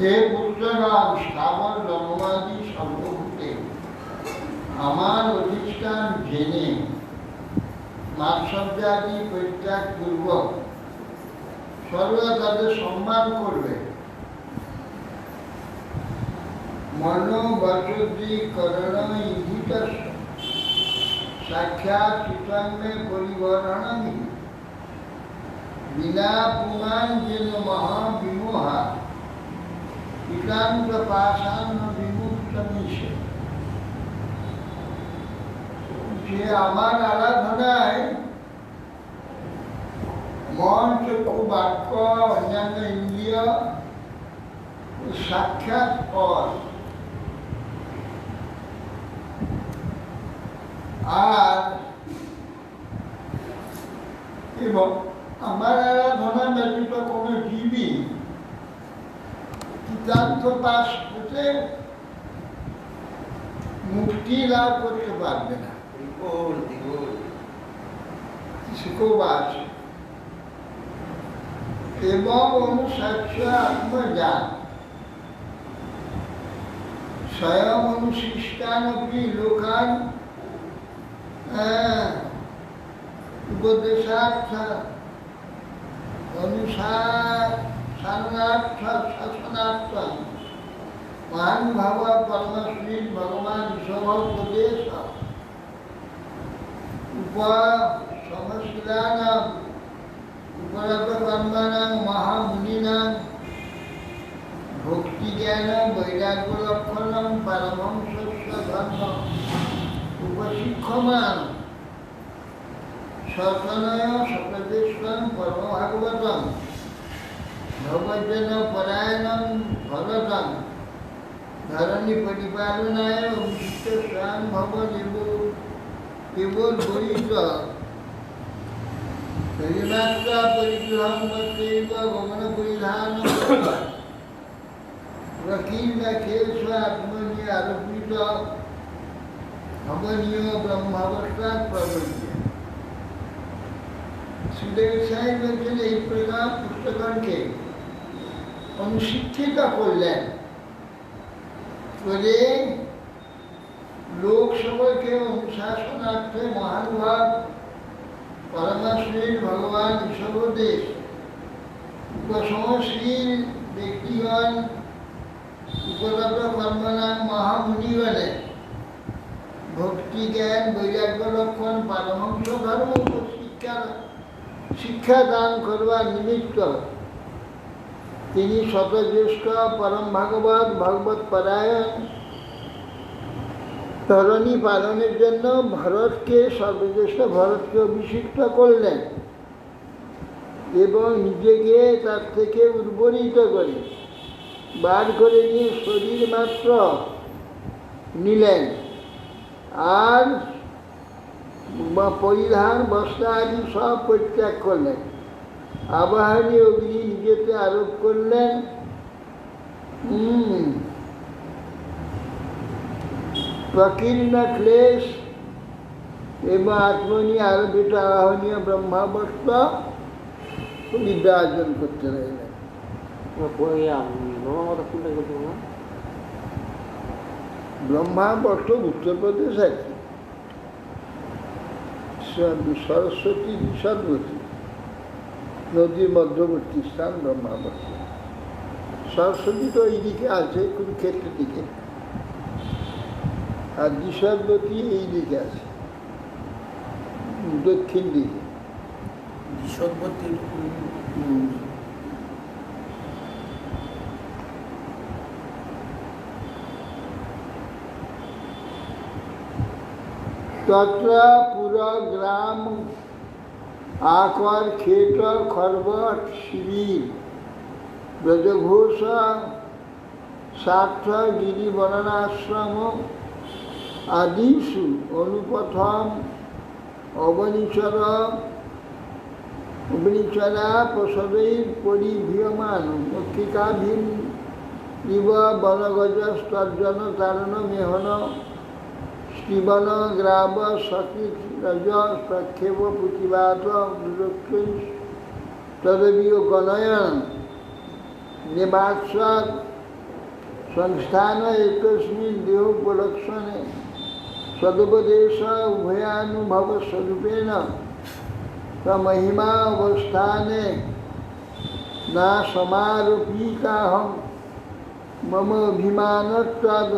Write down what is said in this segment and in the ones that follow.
হে পুত্রগণ, স্থাবর জন্মাদি সর্বভূতে আমার অধিষ্ঠান জেনে মাৎসর্যাদি পরিত্যাগ পূর্বক সর্বদা তাদের সম্মান করবে। মন বচোদ্দি করণ ইঙ্গিত সাক্ষাৎ চিত্রাঙ্গে পরিবরণামি বিনা পুমান যেন মহাবিমোহা ইকান্ত পাষাণ্য বিমুক্ত মিশে। যে আমার আরাধনায় মন, চক্ষু, বাক্য, অন্যান্য ইন্দ্রিয় সাক্ষাৎ পথ আর এবং আমার আরাধনা ব্যতীত কোনো জীবী সিদ্ধান্ত পাশ হতে মুক্তি লাভ করতে পারবে না। আছে এবং অনুসাক্ষ্য আত্মজ্ঞান স্বয়ং অনুশিষ্টানপি লোকান উপদেশার্থ অনুসারণার্থ শাসনার্থ মহান ভাব পরমশ্রী ভগবান ঋষভোপদেশ সমশীলানাম উপরত কর্মাণাং মহামুনিনাং ভক্তি জ্ঞান বৈরাগ্য লক্ষণম পরমহংসস্য ধর্ম উপশিক্ষমান সতনয় সপ্রদেশম পরমভাগবতম ভগবজ্জন পরায়ণম ভরতম ধরণী পরিপালনায় অভিষিক্ত স্বয়ং ভব কেবল বৈত হরিমাত্রা পরিগ্রহণ করতেইব গমন পরিধান প্রকীর্ণ খেস আত্মনি আরোপিত ভবনীয় ব্রহ্মাবস্থার প্রবৃত্তি। সুদেব সাহেব বলছেন এই প্রকার পুস্তককে অনুশিক্ষিত করলেন করে লোক সবাইকে অনুশাসনার্থে মহানুভাব পরমাশ্রীর ভগবান ঋষভদেশ উপসমশীল ব্যক্তিগণ উপরত কর্মনাম মহামুনিগণে ভক্তি জ্ঞান বৈরাগ্য লক্ষণ পারমহংস ধর্ম শিক্ষা দান করবার নিমিত্ত তিনি শতজ্যেষ্ঠ পরম ভাগবত ভগবত পরায়ণ ধরণী পালনের জন্য ভরতকে সর্বজ্যেষ্ঠ ভরতকে অভিষিক্ত করলেন এবং নিজেকে তার থেকে উর্বরিত করে বার করে নিয়ে শরীর মাত্র নিলেন আর পরিধান বস্ত্র আদি সব পরিত্যাগ করলেন। আবাহনী অগ্নি নিজেতে আরোপ করলেন। প্রকীর্ণ ক্লেশ এবং আত্মনি আরোপিত আহনীয় ব্রহ্মাবস্ত্র পরিব্রাজন করতে রইলেন। ব্রহ্মাবস্ত্র উত্তরপ্রদেশ আছে, সরস্বতী বিষাদবতী নদীর মধ্যবর্তী স্থান ব্রহ্মাবর্তী। সরস্বতী তো এইদিকে আছে কুরুক্ষেত্রের দিকে, আর বিষাদবতী এই দিকে আছে দক্ষিণ দিকে। तत्र पूरा ग्राम आकर खेत खरबट शिविर ब्रजघोष सार्थ गिरी वननाश्रम आदिषु अनुपथम अवनिचरा प्रसदैर परिभीयमान मक्षिकाभिन्निव वनगजस्तर्जन तारण मेहन श्रीवन ग्राम सकृत रज प्रक्षेप पुतिवात तदवीय गणयन निवात्सद संस्थान एकस्मिन् देहोपलक्षणे सदुपदेश उभयानुभव स्वरूपेण महिमावस्थाने न समारोपिताहं मम अभिमानत्वाद्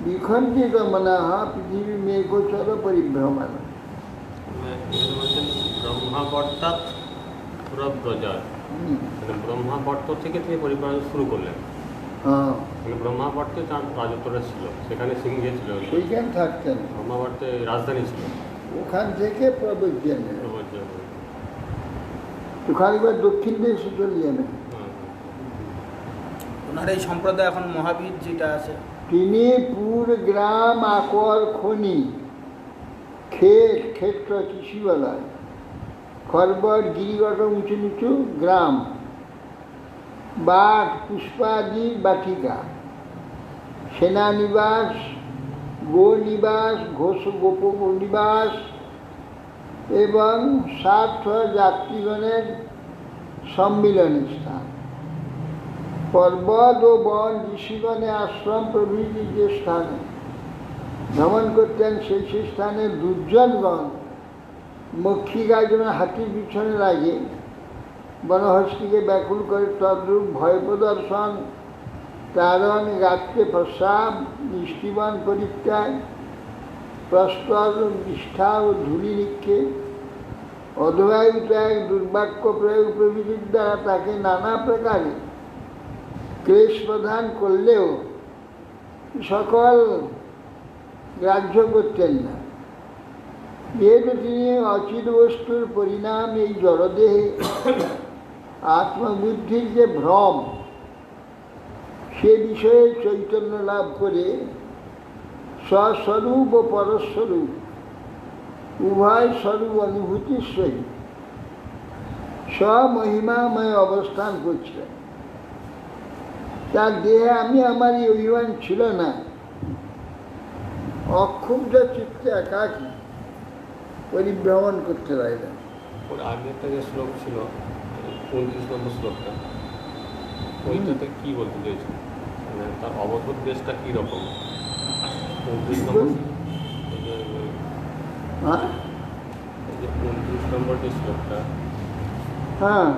विखंडित मनाः पृथिवी में गोचर परिभ्रमण। ব্রহ্মাবর্তাৎ পুরব্রজার, মানে ব্রহ্মাবর্ত থেকে তিনি পরিভ্রমণ শুরু করলেন। মানে ব্রহ্মাবর্তে তার রাজত্বটা ছিল, সেখানে সিংহ ছিল, সেইখানে থাকতেন। ব্রহ্মাবর্তে রাজধানী ছিল, ওখান থেকে প্রবর্তন ওখানে এবার দক্ষিণ দেশে চলে যাবেন। ওনার এই সম্প্রদায় এখন মহাবীর যেটা আছে, তিনি পুর গ্রাম আকর খনি ক্ষেত ক্ষেত্র কৃষিবালায় খরবট গিরিগট উঁচু নিচু গ্রাম বাট পুষ্পাদি বাটিকা সেনানিবাস গোনিবাস ঘোষ গোপ নিবাস এবং স্বার্থ যাত্রীগণের সম্মিলনী স্থান পর্বত ও বন ঋষিগণে আশ্রম প্রভৃতি যে স্থানে ভ্রমণ করতেন সেই সেই স্থানে দুর্জনগণ মক্ষিকায় যেন হাতির পিছনে লাগে বনহস্তিকে ব্যাকুল করে তদ্রূপ ভয় প্রদর্শন তারণ রাত্রে প্রস্রাব নিষ্ঠিবন পরিত্যাগ প্রস্তর নিষ্ঠা ও ধূলি নিক্ষেপ অধবায়ু ত্যাগ দুর্বাক্য প্রয়োগ প্রভৃতির দ্বারা তাকে নানা প্রকারে ক্লেশ প্রদান করলেও সকল গ্রাহ্য করতেন না। যেহেতু তিনি অচিত বস্তুর পরিণাম এই জড়দেহে আত্মবুদ্ধির যে ভ্রম সে বিষয়ে চৈতন্য লাভ করে স্বস্বরূপ ও পরস্বরূপ উভয় স্বরূপ অনুভূতির সহিত স্বমহিমাময় অবস্থান করছিলেন। তার দেহে আমি আমার এই অভিমান ছিল না, অক্ষুব্ধ চিত্তে একাকী পরিভ্রমণ করতে লাগলেন। ওর আগে একটা যে শ্লোক ছিল 29 নম্বর শ্লোকটা, ওইটাতে কি বলতে চাইছে, মানে তার অবধূত দেশটা কীরকম? 29 নম্বর এই যে 29 নম্বর যে শ্লোকটা, হ্যাঁ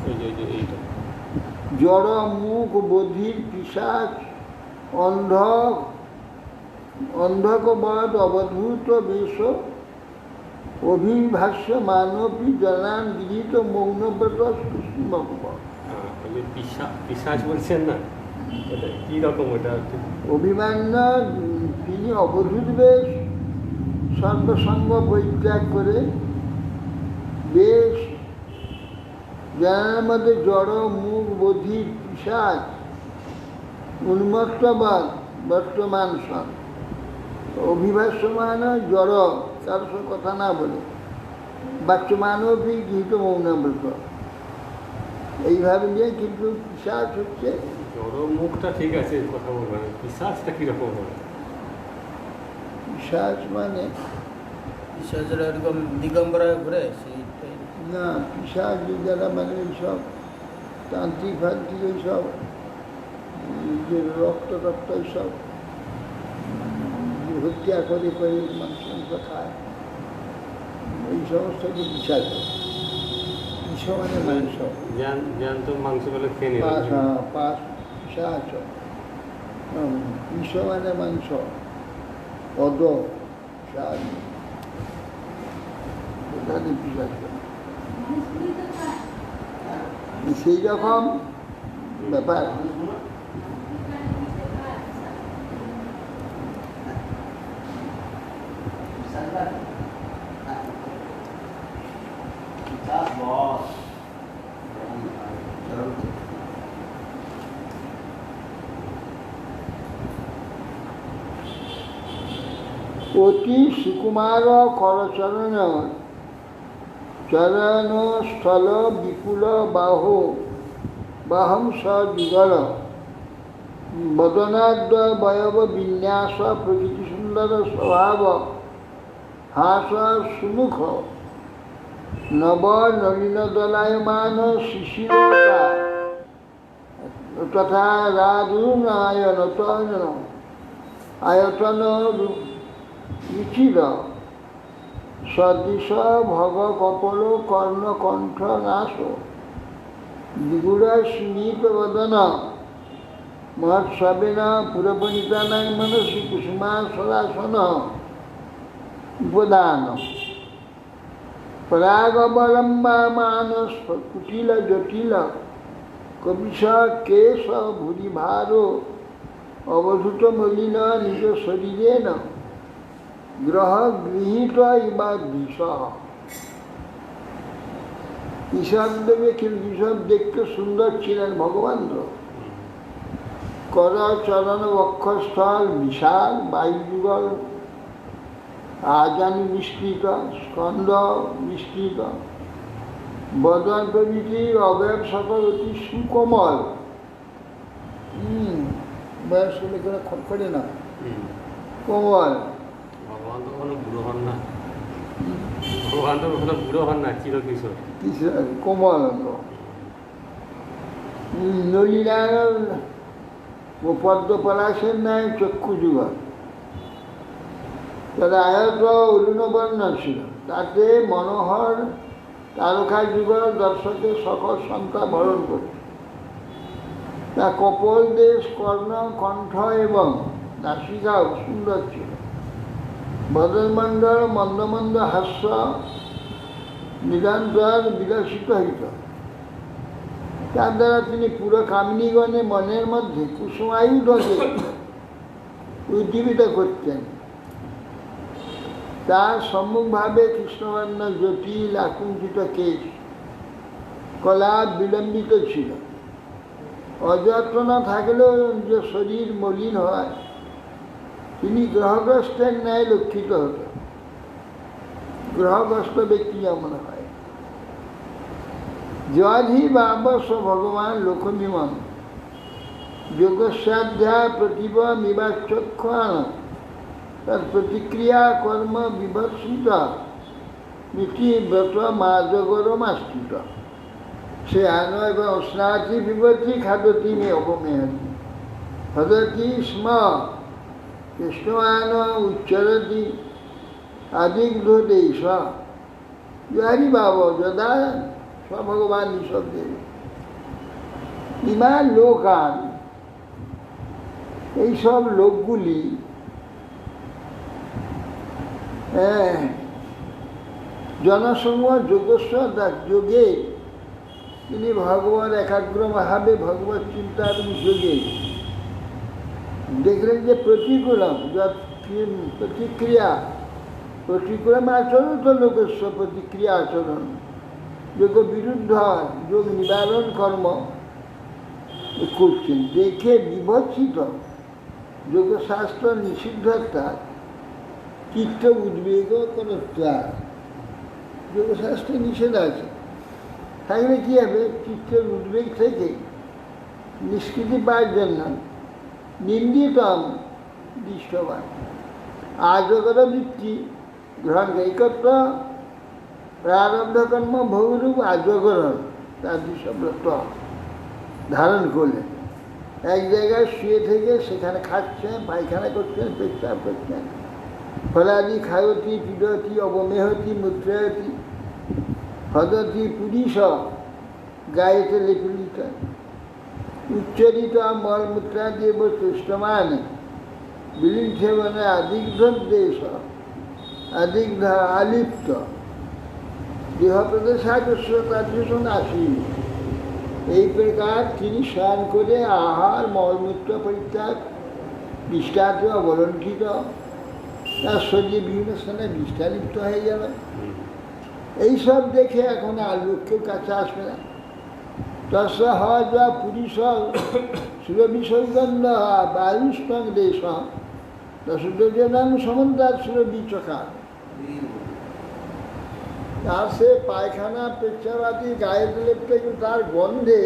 এই যে এইটা জড় মুখ বধির পিশাচ অন্ধকবধ অবধূত বেশ অভিভাষ্য মানবী জনান গৃহীত মৌনব্রত পিশাচ বলছেন না, ওটা কীরকম? ওটা অভিমান্য তিনি অবধূত বেশ সর্বসঙ্গ পরিত্যাগ করে বেশ জানার মধ্যে জড় মুখ বধির পিশাচ উন্মত্তবাদ বর্তমান সব অভিভাষ্যমান জড় কারোর সঙ্গে কথা না বলে বাচ্যমানও গৃহীত মৌনব্রত এইভাবে নিয়ে, কিন্তু পিশাচ হচ্ছে জড় মুখটা ঠিক আছে, কথা বলবেন, পিশাচটা কীরকম হবে? পিশাচ মানে পিশাচের এরকম দিগম্বরায় ঘুরে সেইটাই না, পিশাচ যারা মানে এইসব তান্ত্রিক ফান্ত্রিক এইসব যে রক্ত এইসব হত্যা করে করে মাংস খায়, এই সমস্তকে বিষাদ। বিষ মানে মাংস, জ্যান্ত মাংস বলে খেয়ে নিল। পাশ পিশাচ, বিষ মানে মাংস, অদ সাজ, পিশাচ। সেই রকম ব্যাপার। অতি সুকুমার করচরণ চরণ স্থল বিপুল বাহু বাহম সযুগল বদনাদ্য বয়ব বিন্যাস প্রকৃতি সুন্দর স্বভাব হাস সুমুখ নব নলিন দলায়মান শিশিরতা তথা রাধুনায়ন আয়তন রুচির সদৃশ ভগ কপল কর্ণ কণ্ঠ নাশ দ্বিগুড় স্মিত বদন মহোৎসবেন পুরপণিতানাং মনসি কুসুমাসনাসন উপদান পরাগবলম্বমান কুটিল জটিল কবিশ কেশ ভূরিভার অবধূত মলিন নিজ শরীরেন গ্রহ গৃহীত ইবা বিষ। ঈশানদেবে কিন্তু সব দেখতে সুন্দর ছিলেন ভগবান। কর চরণ বক্ষস্থল বিশাল বায়ুযুগল আজানি বিস্তৃত স্কন্দ বিস্তৃত বদন প্রভৃতির অবয়ব সকল অতি সুকোমল। বয়স হলে করে খটখটে না, কোমল। ভগবান তো কোনো বুড়ো হন না, ভগবান তো কোনো বুড়ো হন না, চিরকিশোর কিশোর কোমল। নলিনায়ন ও পদ্ম পলাশের ন্যায় চক্ষু যুগল। তার আয়ত অরুণবর্ণ ছিল, তাতে মনোহর তারকা যুগল দর্শকের সকল সন্তান বরণ করে। তা কপল দেশ কর্ণ কণ্ঠ এবং নাসিকাও সুন্দর ছিল। বদনমণ্ডল মন্দমন্দ হাস্য নিরন্তর বিকশিত হইত। তার দ্বারা তিনি পুরো কামিনীগণে মনের মধ্যে কুসুমায়ুধকে উজ্জীবিত করতেন। তার সম্মুখভাবে কৃষ্ণবর্ণ জটিল আকুঞ্চিত কেশ কলা বিলম্বিত ছিল। অযত্ন না থাকলেও যে শরীর মলিন হয়, তিনি গ্রহগ্রস্তের ন্যায় লক্ষিত হতেন। গ্রহগ্রস্ত ব্যক্তি যেমন হয়। যধি বাবস ভগবান লোকমিমম যোগস্যাধ্যা প্রতিভ মিবাচক্ষণ তার প্রতিক্রিয়া কর্ম বিভর্ষিত নীতি ব্রত মাজগরমাস্থিত সে আন এবং স্নাতি বিভর্তি খাদতি মে অপমেহতি হদতি স্ম কৃষ্ণায়ন উচ্চরতি আদিগ্ধদেশ হরি বাব যদা ভগবান ঈশ্বরদেব ইমান লোকান। এইসব লোকগুলি জনসমূহ যোগস্ব যোগে তিনি ভগবান একাগ্রভাবে ভগবত চিন্তা এবং যোগে দেখলেন যে প্রতিকূলম প্রতিক্রিয়া প্রতিকূলম আচরণ তো লোকস্ব প্রতিক্রিয়া আচরণ যোগ বিরুদ্ধ যোগ নিবারণ কর্ম করছেন। দেখে বিভৎসিত যোগশাস্ত্র নিষিদ্ধতা চিত্ত উদ্বেগ কোনো ত্যাগ যোগশাস্ত্রে নিষেধ আছে। থাকলে কী হবে? চিত্তের উদ্বেগ থেকে নিষ্কৃতি পাওয়ার জন্য নিন্দিতম দৃষ্টবান আজগর বৃত্তি গ্রহণ একত্র প্রারব্ধ কর্ম ভৌরূপ আজগরণ তার দৃশ্যব্রত ধারণ করলেন। এক জায়গায় শুয়ে থেকে সেখানে খাচ্ছেন, পায়খানা করছেন, পেচ্ছাপ করছেন, ফলাদি খায়তি পিডতি অবমেহতি মুত্রায়তি হদতি পুরীষ গায়েতে লিপিলিত উচ্চরিত মলমূত্রাদেব তুষ্টমান বিলিঞ্ছেবনে আদিগ্ধদেশ আদিগ্ধ আলিপ্ত দেহপ্রদেশাগ্রস্বতাদৃশন আসি। এই প্রকার তিনি স্নান করে আহার মলমূত্র পরিত্যাগ বিষ্ঠাত অবলম্বিত তার শরীরে বিভিন্ন স্থানে বিষ্ঠা লিপ্ত হয়ে যাবে। এইসব দেখে এখন আর লোক কেউ কাছে আসবে না। তস্য হজ বা পুরুষ সুরবিসর্গন্ধ বায়ুষ্টং দেশ দশজন সমন্তার সুরবিচকা। তার সে পায়খানা পেচ্ছাবাদি গায়ে দিলে কিন্তু তার গন্ধে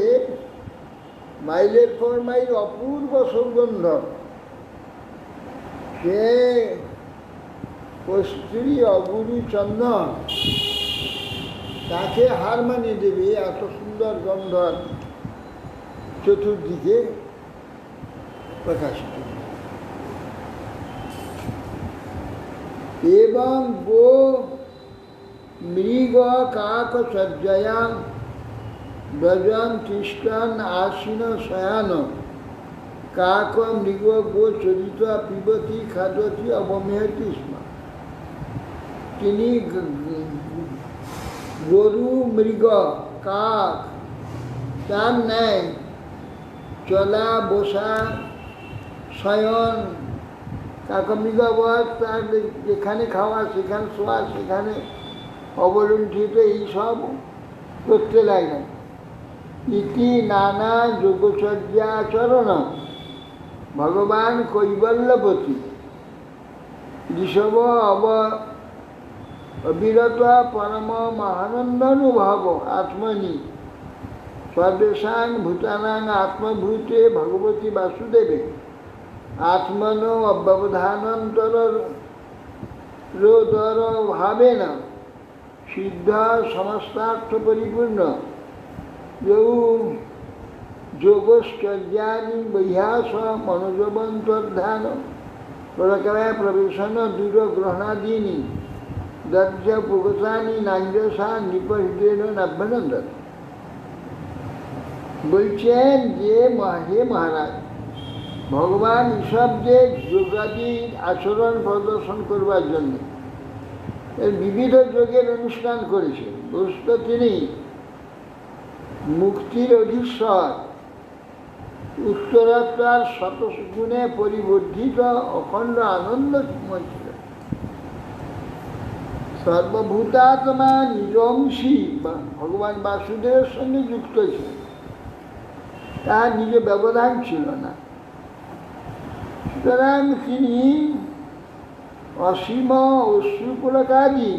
মাইলের পর মাইল অপূর্ব সুগন্ধ। সে কস্তুরী অগুরু চন্দন তাকে হার মানিয়ে দেবে, এত সুন্দর গন্ধ চতুর্দিকে প্রকাশিত। এবং গো মৃগ কাক সজ্জয়াম ব্রজন তিষ্ঠন আসীন শয়ান কাক মৃগ গো চরিত পিবতি খাদতি অবমেহতি স্ম। তিনি গরু মৃগ কাক তার ন্যায় চলা বসা শয়ন কাক মৃগবধ তার যেখানে খাওয়া সেখানে শোয়া সেখানে অবলম্বিত এইসব করতে লাগলেন। ইতি নানা যোগচর্যাচরণ ভগবান কৈবল্যপতি ঋষভ অবিরত পরম মহানন্দানুভব আত্মনি সর্বেশাং ভূতানাং আত্মভূতে ভগবতী বাসুদেবে আত্মন অব্যবধানন্তর রোদর ভাবেন সিদ্ধ সমস্তার্থ পরিপূর্ণ যৌ যোগশ্চর্যানি বৈহাস মনোজবন্তর্ধান প্রকারায় প্রবেশন দূরগ্রহণাদীনি দজ্জ পুগতানি নাঞ্জসা নিপহৃদেন নাভ্যনন্দন। বলছেন যে হে মহারাজ, ভগবান ঈশ্বরদের যোগাদির আচরণ প্রদর্শন করবার জন্য এর বিবিধ যোগের অনুষ্ঠান করেছেন। বস্তু তিনি মুক্তির অধীশ্বর উত্তরোত্তর শতগুণে পরিবর্ধিত অখণ্ড আনন্দময় ছিলেন। সর্বভূতাত্মা নিজংশী ভগবান বাসুদেবের সঙ্গে যুক্ত ছিলেন, তার নিজে ব্যবধান ছিল না। সুতরাং তিনি অসীম অশ্রুপুলকারী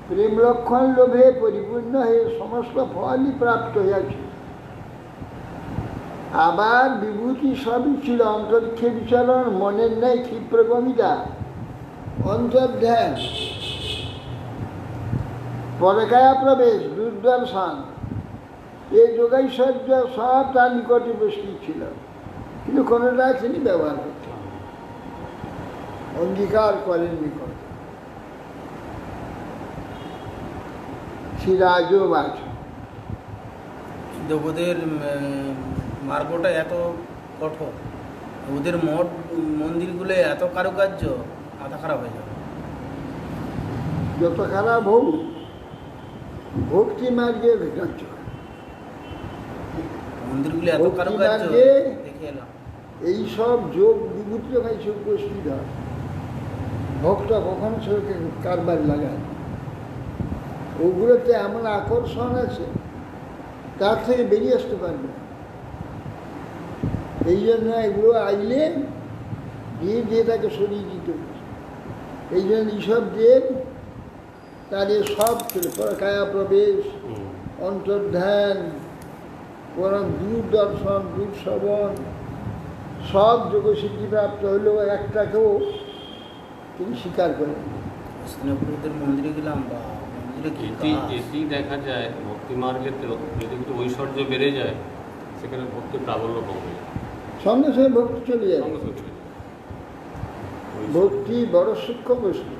প্রেম লক্ষণ লোভে পরিপূর্ণ হয়ে সমস্ত ফলই প্রাপ্ত হইয়াছে। আবার বিভূতি সবই ছিল, অন্তরিক্ষে বিচরণ, মনের ন্যায় ক্ষিপ্রগমিতা, অন্তর্ধ্যান, পরকায়া প্রবেশ, দূরদর্শন, এই যোগৈশ্বর্য সব তার নিকটে উপস্থিত ছিল, কিন্তু কোনোটা তিনি ব্যবহার করতেন, অঙ্গীকার করেন নিকট। শ্রীরাজবাচ ওদের মার্গটা এত কঠোর, ওদের মঠ মন্দিরগুলো এত কারুকার্য, মাথা খারাপ হয়ে যাবে। যত খারাপ হোক, ভক্তি মার্গে মন্দিরগুলো এত কারুকার্য দেখে এলাম। এইসব যোগ বিভূতি সে উপস্থিত হয়, ভক্ত কখনো সেটাকে কারবার লাগায়, ওগুলোতে এমন আকর্ষণ আছে তার থেকে বেরিয়ে আসতে পারবে না। এই জন্য এগুলো আইলে দিয়ে দিয়ে তাকে সরিয়ে দিতে হবে। এই জন্য ঈশ্বরদের তাদের সব ছিল, কায়া প্রবেশ, অন্তর্ধ্যান, পরম দূরদর্শন, দূরশ্রবণ, সব যোগসিদ্ধি প্রাপ্ত হলেও একটাকেও তিনি স্বীকার করেন। স্থানীয়পুরুষদের মন্দিরে গেলাম বা মন্দিরে এটি দেখা যায় ভক্তি মার্গেতে যদি একটু ঐশ্বর্য বেড়ে যায় সেখানে ভক্তি প্রাবল্য কমে যায়, সঙ্গে সঙ্গে ভক্তি চলে যায়। সঙ্গে সঙ্গে ওই ভক্তি বড় সূক্ষ্ম বস্তু,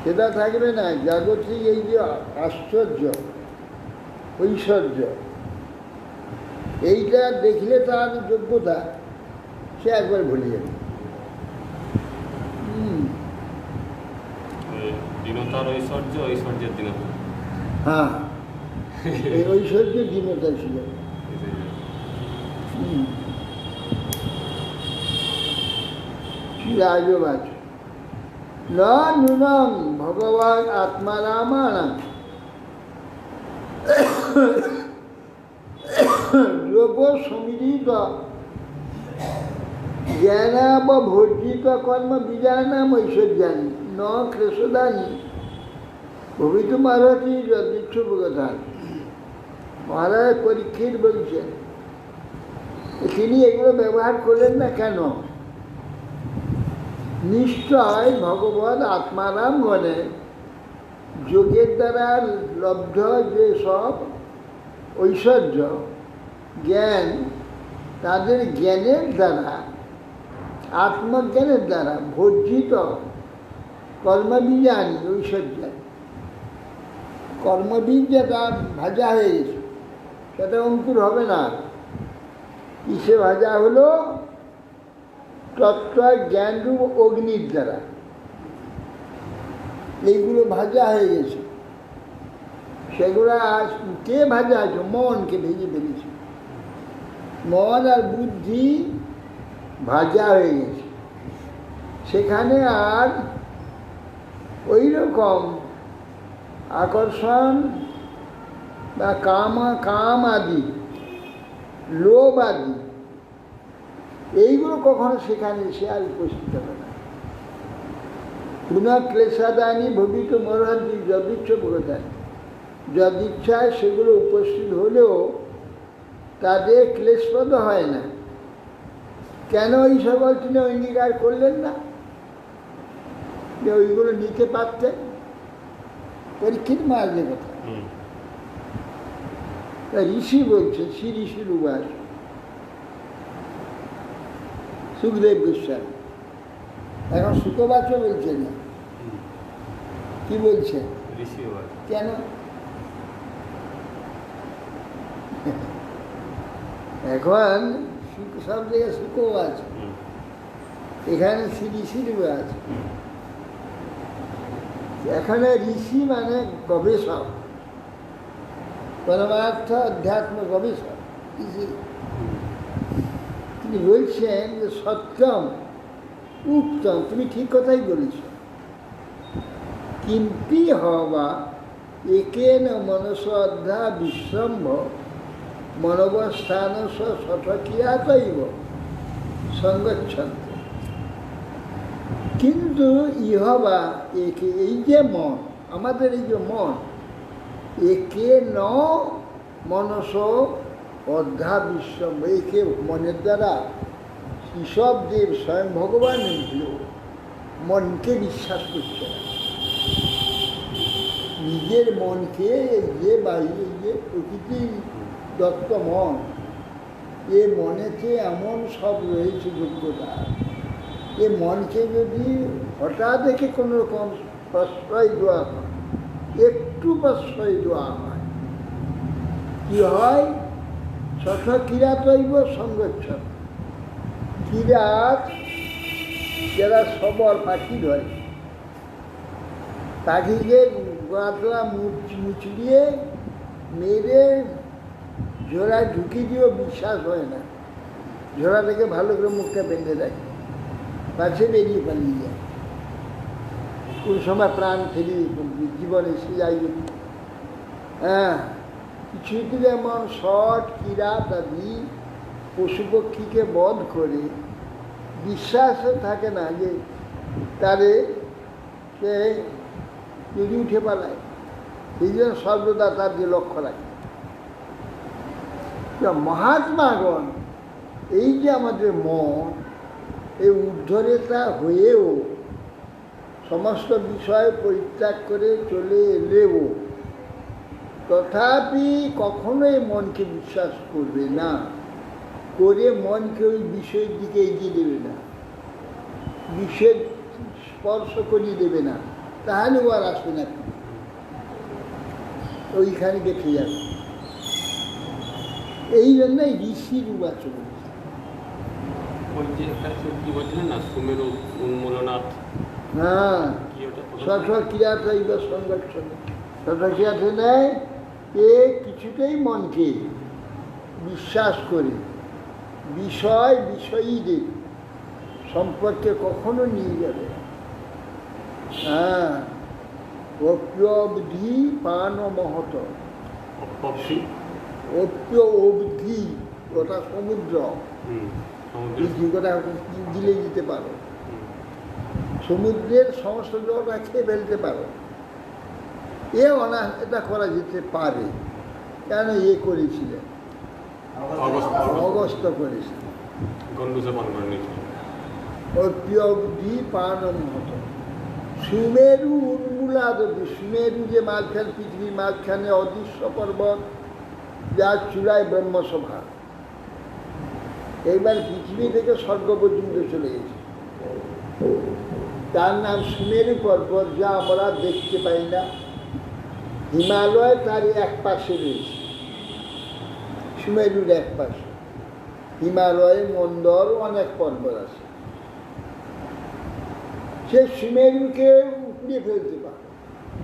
সেটা থাকবে না। জাগতিক এই যে আশ্চর্য ঐশ্বর্য, এইটা দেখলে তার যোগ্যতা সে একবার ভুলে যাবে। দীনতার ঐশ্বর্য, ঐশ্বর্যের দীনতা। হ্যাঁ, এই ঐশ্বর্য দীনতা ছিল। আজব আছে। ন নূনং ভগবান আত্মারামাণাং যোগ সমৃদ্ধ জ্ঞানাবভর্জিত কর্ম বীজানাম ঐশ্বর্যানি ন ক্লেশদানি ভবিতুমারতি যদিচ্ছুভগতান। মহারাজ পরীক্ষিত বলছেন, তিনি এগুলো ব্যবহার করলেন না কেন? নিশ্চয় ভগবৎ আত্মারাম গণে যোগের দ্বারা লব্ধ যে সব ঐশ্বর্য জ্ঞান, তাদের জ্ঞানের দ্বারা, আত্মজ্ঞানের দ্বারা ভর্জিত কর্মবীজানি ঐশ্বর্য, কর্মবীজ যেটা ভাজা হয়ে গেছে সেটা অঙ্কুর হবে না। কিসে ভাজা হলো? তত্ত্ব জ্ঞানরূপ অগ্নির দ্বারা এইগুলো ভাজা হয়ে গেছে। সেগুলো কে ভাজা আছে? মনকে ভেজে ফেলেছে। মন আর বুদ্ধি ভাজা হয়ে গেছে, সেখানে আর ওই রকম আকর্ষণ বা কাম আদি, লোভ আদি, এইগুলো কখনো সেখানে সে আর উপস্থিত হবে না। পুনঃ ক্লেশাদানি ভবিত মরহাদি যদিচ্ছ ভগতান, যদিচ্ছায় সেগুলো উপস্থিত হলেও তাদের ক্লেশপদ হয় না। কেন এই সকল তিনি অঙ্গীকার করলেন না যে ওইগুলো নিতে পারতেন? পরীক্ষিত মার্গের কথা ঋষি বলছে, শ্রী ঋষির উবাস সুখদেব গোস্বামী। এখন সুখবাচ্য বলছে না, কি বলছে? কেন? এখন সব জায়গায় সুখও আছে, এখানে শ্রী ঋষির আছে। এখানে ঋষি মানে গবেষক, পরমার্থ অধ্যাত্ম গবেষক ঋষি। তিনি বলছেন যে সত্যম উত্তম, তুমি ঠিক কথাই বলেছ, কিম্পি হওয়া একেন মনস অধ্যা বিশ্রম্ভ মনোবস্থান সঠকিয়াতৈব সঙ্গচ্ছন্দ। কিন্তু ইহবা একে, এই যে মন, আমাদের এই যে মন, একে ন মনস অধ্যা বিশ্রম্ভ, একে মনের দ্বারা ঋষভদেব স্বয়ং ভগবান মনকে বিশ্বাস করছে না। নিজের মনকে এই যে বাইরে যে প্রকৃতি দত্ত মন, এ মনেতে এমন সব রয়েছে যোগ্যতা, এ মনকে যদি হঠাৎ দেখে কোনো রকম প্রশ্রয় দেওয়া হয়, একটু প্রশ্রয় দেওয়া হয়, কী হয়? সঠ কিরাতৈব সঙ্গচ্ছন। কিরাত যারা সবল পাখি ধরে, পাখিকে গাঁতলা মুচড়িয়ে মেরে ঝোড়া ঢুকি দিয়েও বিশ্বাস হয় না। ঝোড়া থেকে ভালো করে মুখটা বেঁধে রাখে, পাশে বেরিয়ে পালিয়ে যায়। কোন সময় প্রাণ ফেরি জীবনে সে যাই। হ্যাঁ, কিছু কিছু যেমন শট কিরাত আদি পশু পক্ষীকে বধ করে বিশ্বাস থাকে না যে তারে সে যদি উঠে পালায়, এই জন্য সর্বদা তার যে লক্ষ্য রাখে। মহাত্মাগণ এই যে আমাদের মন, এই ঊর্ধ্বরেতা হয়েও সমস্ত বিষয় পরিত্যাগ করে চলে এলেও তথাপি কখনোই মনকে বিশ্বাস করবে না, করে মনকে ওই বিষয়ের দিকে এগিয়ে দেবে না। বিষের স্পর্শ করিয়ে দেবে না, তাহলে ও আর আসবে না, ওইখানে দেখে যাবে। এই জন্যই ঋষির উবাচ বলেছে। ওই যে একটা কি বলছিলেন না, সুমেরু উন্মূলনাথ, হ্যাঁ, কি ওটা? স্বক্রিয়াটাই বা সংগঠন, স্বক্রিয়াতে নেয় এ কিছুতেই মনকে বিশ্বাস করে বিষয়ীদের সম্পর্কে কখনো নিয়ে যাবে না। হ্যাঁ, অপ্যবধি পান মহত, পক্ষী। অপ্য অবধি ওটা সমুদ্র, গোটা দিলে দিতে পারো, সমুদ্রের সমস্ত জলটা খেয়ে ফেলতে পারো, এটা করা যেতে পারে। কেন এ করেছিলেন, অগস্ত করেছিলেন, গন্ডুসে পান করে নিয়েছিল। অপ্যবধি পান মহত, সুমেরু উন্মূলাদ, সুমেরু যে মাঝখানে, পৃথিবীর মাঝখানে অদৃশ্য পর্বত, যার চূড়ায় ব্রহ্মসভা, এইবার পৃথিবী থেকে স্বর্গ পর্যন্ত চলে গেছে, তার নাম সুমেরু পর্বত, যা আমরা দেখতে পাই না। হিমালয় তার এক পাশে রয়েছে, সুমেরুর এক পাশে। হিমালয়ে মন্দর অনেক পর্বত আছে, সে সুমেরুকে উপড়িয়ে ফেলতে পারে,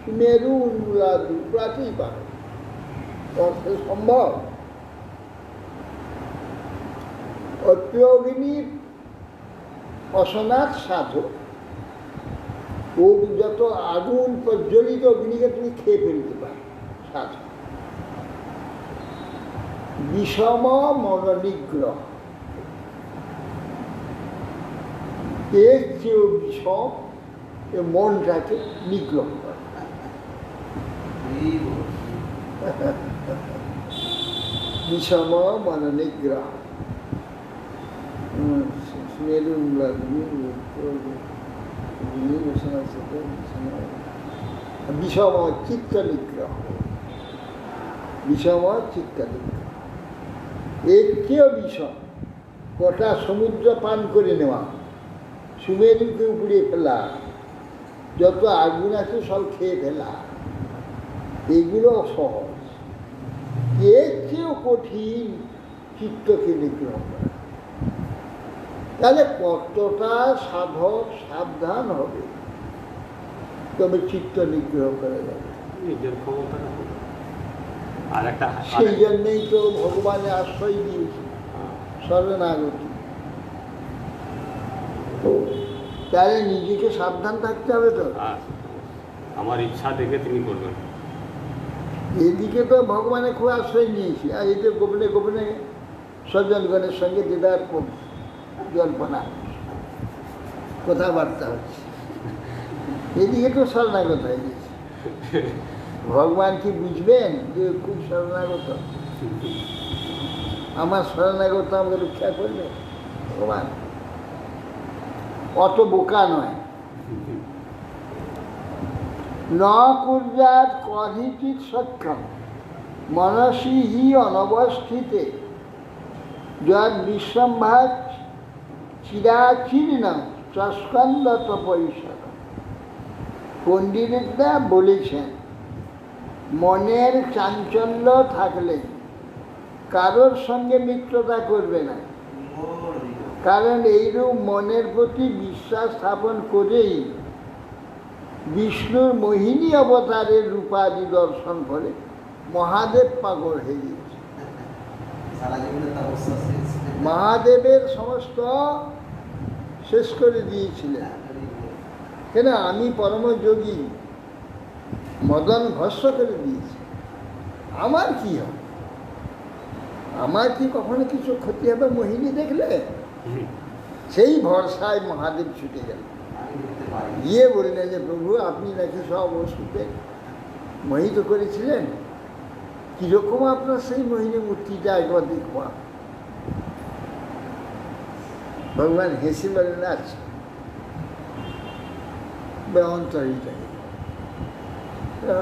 সুমেরু উন্মূলাদ উপড়াতেই পারে, সম্ভব। অপ্যগিনী অসনাথ সাধক, ও যত আগুন প্রজ্বলিত অগ্নিকে তুমি খেয়ে ফেলতে পারো, সাধক। বিষম মনোনিগ্রহ, এর চেয়েও বিষম এ মনটাকে নিগ্রহ করে। বিষম মনোনিগ্রহ, বিষম চিত্ত নিগ্রহ, বিষম চিত্ত নিগ্রহ, এর চেয়েও বিষম গোটা সমুদ্র পান করে নেওয়া, সুমেরুকে উপড়িয়ে ফেলা, যত আগুন আছে সব খেয়ে ফেলা, এগুলো সহজ। এর চেয়েও কঠিন চিত্তকে নিগ্রহ করা। তাহলে কতটা সাধক সাবধান হবে তবে চিত্ত নিগ্রহ করা যাবে। নিজের ক্ষমতা আর একটা, সেই জন্যই তো ভগবানের আশ্রয় দিয়েছে শরণাগতি। তাহলে নিজেকে সাবধান থাকতে হবে তো। আমার ইচ্ছা দেখে তিনি করবেন। এদিকে তো ভগবানে খুব আশ্রয় নিয়েছি, আর এতে গোপনে গোপনে স্বজনগণের সঙ্গে দিদার জল্পনা কথাবার্তা হচ্ছে, এদিকে তো শরণাগত হয়ে গেছে। ভগবান কি বুঝবেন যে খুব শরণাগত, আমার শরণাগত আমাকে রক্ষা করবে? ভগবান অত বোকা নয়। ন কুর্যাৎ কধিচিৎ সক্ষম মনসি হি অনবস্থিতে যদ বিশ্বম্ভাত চিরাচীর্ণ চস্কন্দত পরিসর। পণ্ডিতরা বলেছেন মনের চাঞ্চল্য থাকলে কারোর সঙ্গে মিত্রতা করবে না, কারণ এইরূপ মনের প্রতি বিশ্বাস স্থাপন করেই বিষ্ণুর মোহিনী অবতারের রূপাদি দর্শন করে মহাদেব পাগল হয়ে গিয়েছে। মহাদেবের সমস্ত শেষ করে দিয়েছিলেন, কেন আমি পরমযোগী, মদন ভস্ম করে দিয়েছি, আমার কি হবে, আমার কি কখনো কিছু ক্ষতি হবে মোহিনী দেখলে? সেই ভরসায় মহাদেব ছুটে গেল, গিয়ে বললেন যে প্রভু আপনি নাকি সব ওষুধে মোহিত করেছিলেন, কিরকম আপনার সেই মোহিনী মূর্তিটা একবার দেখবা। ভগবান হেসে বলেন আচ্ছা অন্তরিত।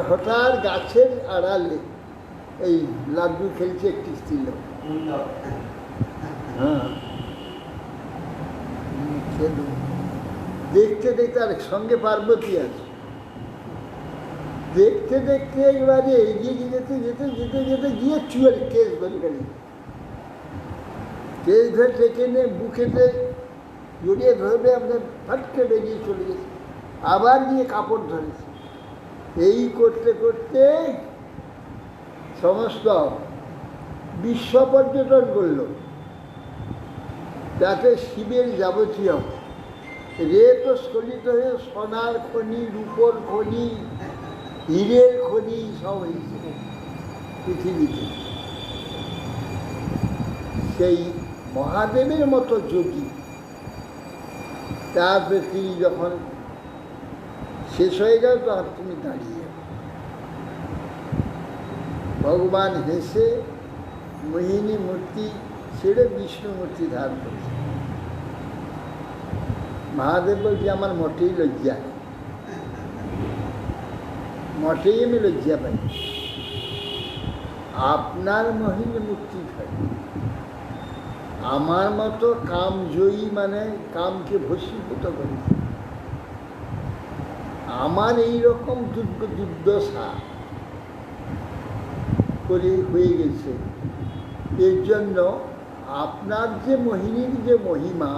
হঠাৎ গাছের আড়ালে এই লাড্ডু খেলছে একটি স্ত্রী লোক। হ্যাঁ, দেখতে দেখতে আর সঙ্গে পার্বতী আছে, দেখতে দেখতে এবারে এগিয়ে যেতে যেতে যেতে যেতে গিয়ে চুয়ারি কেস ধরে গেলি, কেস ধরে থেকে নিয়ে বুকেতে জড়িয়ে ধরবে, আপনার ফাটকে বেরিয়ে চলে গেছে, আবার গিয়ে কাপড় ধরেছে। এই করতে করতে সমস্ত বিশ্ব পর্যটন করল, তাতে শিবের যাবতীয় রেত স্খলিত হয়ে সোনার খনি, রূপোর খনি, হীরের খনি সব হয়েছে পৃথিবীতে। সেই মহাদেবের মতো যোগী, তারপরে তিনি যখন শেষ হয়ে গেল তখন তুমি দাঁড়িয়ে যাবে। ভগবান হেসে মোহিনী মূর্তি ছেড়ে বিষ্ণু মূর্তি ধারণ করেছে। মহাদেব বলছে আমার মোটেই লজ্জা নেই, মোটেই আমি লজ্জা পাই, আপনার মোহিনী মূর্তি ধরে আমার মতো কামজয়ী, মানে কামকে ভস্মীভূত করেছে, আমার এইরকম দুর্দশা করে হয়ে গেছে। এর জন্য আপনার যে মোহিনীর যে মহিমা,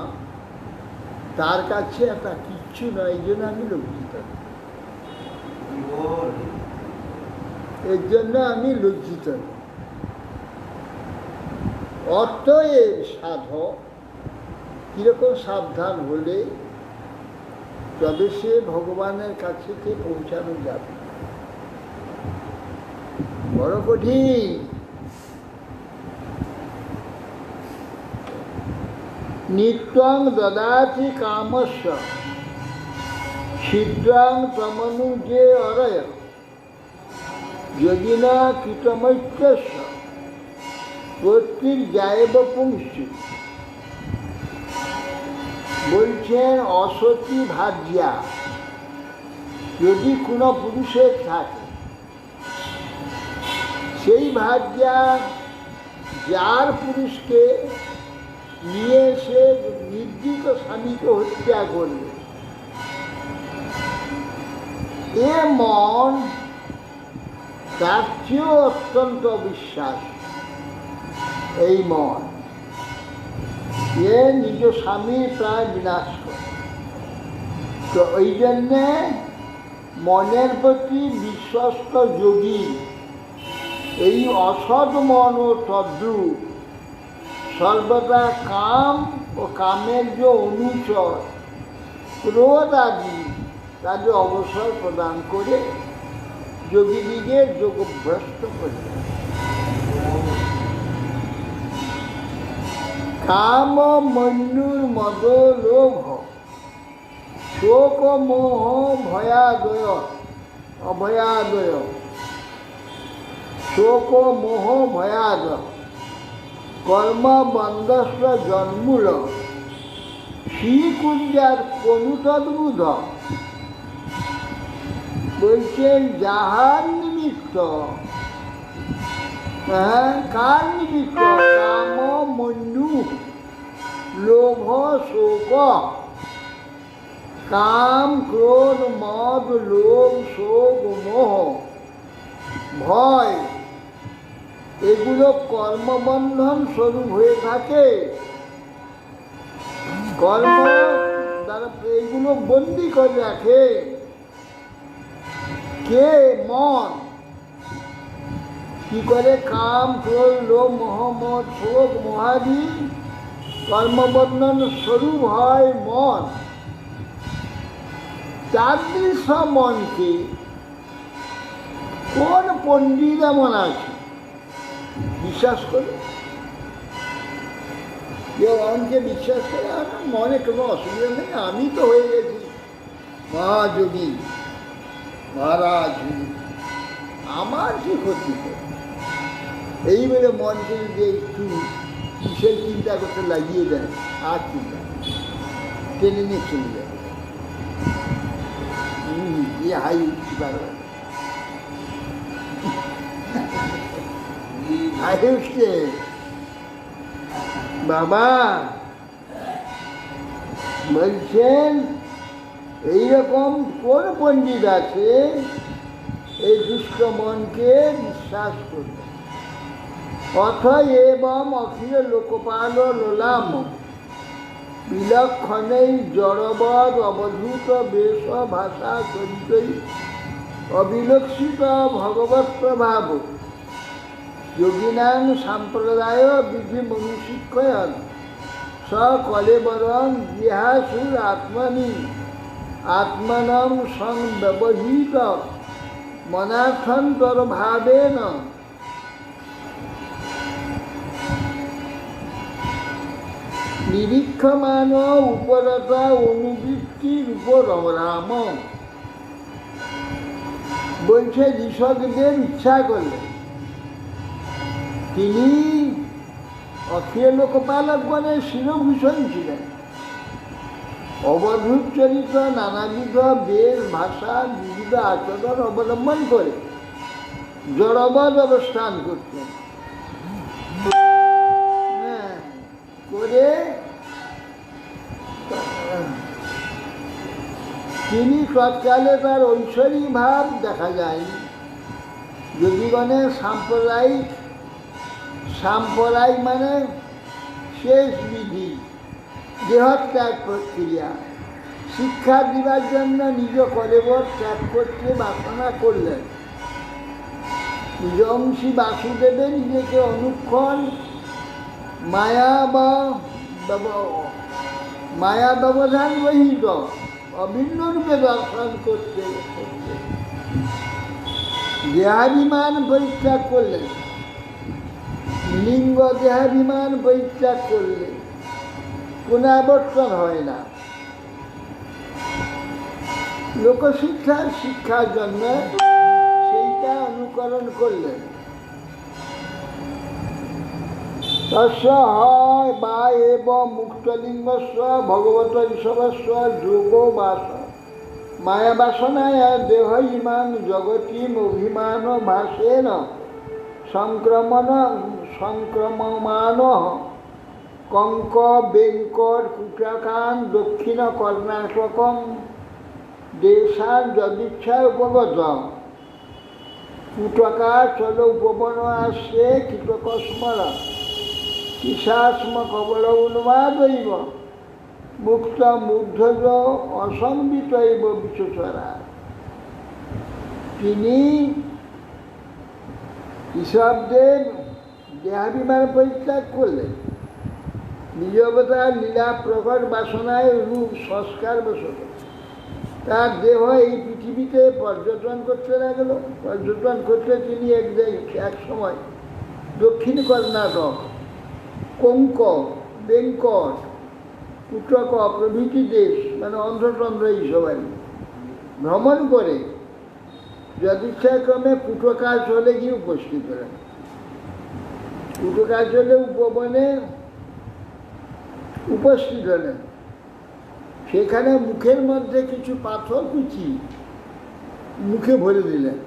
তার কাছে একটা কিচ্ছু নয়, এই জন্য আমি লজ্জিত, এর জন্য আমি লজ্জিত। অতএব সাধক কীরকম সাবধান হলে তবে সে ভগবানের কাছে পৌঁছানো যাবে। বড় কঠিন। নিত্যং দদাতি কামস্য ছিদ্রাং তমনুজে অরয় যদি না কৃতমৈত্যস্য প্রত্যেক যায়ব পুংসি। বলছেন অসতী ভার্যা যদি কোনো পুরুষের থাকে, সেই ভার্যা যার পুরুষকে নিয়ে সে নির্দিষ্ট স্বামীকে হত্যা করবে, এ মন তার চেয়েও অত্যন্ত বিশ্বাস। এই মন এ নিজ স্বামীর প্রায় বিনাশ করে। তো ওই জন্যে মনের প্রতি বিশ্বস্ত যোগী এই অসৎ মন ও তদ্রূপ সর্বদা কাম ও কামের যে অনুচর ক্রোধ আদি তাদের অবসর প্রদান করে যোগীদিকে যোগভ্রষ্ট করে। কাম মন্যুর মদ লোভ শোক মোহ ভয়াদয় অভয়াদয় শোক মোহ ভয়াদয় কর্ম বন্ধস্ব জন্মূল শ্রীকুঞ্জার অনুতদ্বুধ। বলছেন যাহার নিমিত্ত, কার নিমিত্ত? কাম মন্যু লোভ শোক। কাম ক্রোধ মদ লোভ শোক মোহ ভয় এগুলো কর্মবন্ধন স্বরূপ হয়ে থাকে। কর্ম দ্বারা এইগুলো বন্দি করে রাখে কে? মন। কি করে? কাম ক্রোধ লোভ মোহ মদ শোক মোহাদি কর্মবন্ধন স্বরূপ হয় মন। তাদৃশ মনকে কোন পণ্ডিত এমন আছে বিশ্বাস করে? কেউ মনকে বিশ্বাস করে? মনে কোনো অসুবিধা নেই, আমি তো হয়ে গেছি মহাযোগী মহারাজ, আমার কি ক্ষতি? এই বলে মনকে যদি একটু কিসের চিন্তা করতে লাগিয়ে দেয়, আর চিন্তা টেনে নিয়ে চলে যাবে। হাই উঠতে পারবে, হাই উঠছে বাবা। বলছেন এইরকম কোন পণ্ডিত আছে এই দুষ্ট মনকে বিশ্বাস করবে? অথ এবং অখিল লোকপাল লোলাম বিলক্ষণেই জড়বদ অবধূত বেশ ভাষা চরিতই অবিলক্ষিত ভগবৎ প্রভাব যোগিনাং সম্প্রদায় বিধি মনুশিক্ষয়ন স কলেবরং গৃহাসুর আত্মনি আত্মনং সংব্যবহৃত মনার্থন্তর ভাবেন নিরীক্ষমান উপরতা অনুবৃত্তির উপর রাম বলছে ঋষভদেব ইচ্ছা করলেন, তিনি অখিল লোকপালকগণের শিরভূষণ ছিলেন, অবধূত চরিত্র নানাবিধ বেশ ভাষা বিবিধ আচরণ অবলম্বন করে জড়বৎ অবস্থান করতেন। করে তিনি তৎকালে তার ঐশ্বরিক ভাব দেখা যায়নি। যোগীগণের সাম্প্রদায়িক মানে শেষ বিধি দেহত্যাগ প্রক্রিয়া শিক্ষা দিবার জন্য নিজ কলেবর ত্যাগ করতে বাসনা করলেন। নিজ অংশী বাসুদেবে নিজেকে অনুক্ষণ মায়া ব্যবধান রহিত অভিন্ন রূপে দর্শন করতে দেহাভিমান পরিত্যাগ করলেন। লিঙ্গ দেহাভিমান পরিত্যাগ করলে পুনরাবর্তন হয় না। শিক্ষার জন্য সেইটা অনুকরণ করলেন। তস্য হয় বা এবং মুক্তলিঙ্গস্ব ভগবত ঋষভস্ব যোগ বাস মায়া বাসনায় দেহ ইমান জগতিম অভিমান ভাসেন সংক্রমমান কঙ্ক বেঙ্কট কুটাকান দক্ষিণ কর্ণাটকম দেশান যদিচ্ছা উপগত কুটকা চল উপবন আসে কীটক স্মরা কিশাস্ম কবল অনুবাদৈব মুক্ত মুগ্ধজ অসংবিতৈব বিশ্বচরা। তিনি ঋষভদেব দেহাভিমান পরিত্যাগ করলেন, নিজ অবতার লীলা প্রকট বাসনায় রূপ সংস্কার বসত তার দেহ এই পৃথিবীতে পর্যটন করতে লাগল। পর্যটন করতে তিনি এক সময় দক্ষিণ কর্ণাটক, কঙ্ক, বেঙ্কট, কুটক প্রভৃতি দেশ মানে অন্ধ্রচন্দ্র এই সবাই ভ্রমণ করে যদিচ্ছাক্রমে কুটকাচলে গিয়ে উপস্থিত হলেন। কুটকাচলে উপবনে উপস্থিত হলেন। সেখানে মুখের মধ্যে কিছু পাথর কুচি মুখে ভরে দিলেন,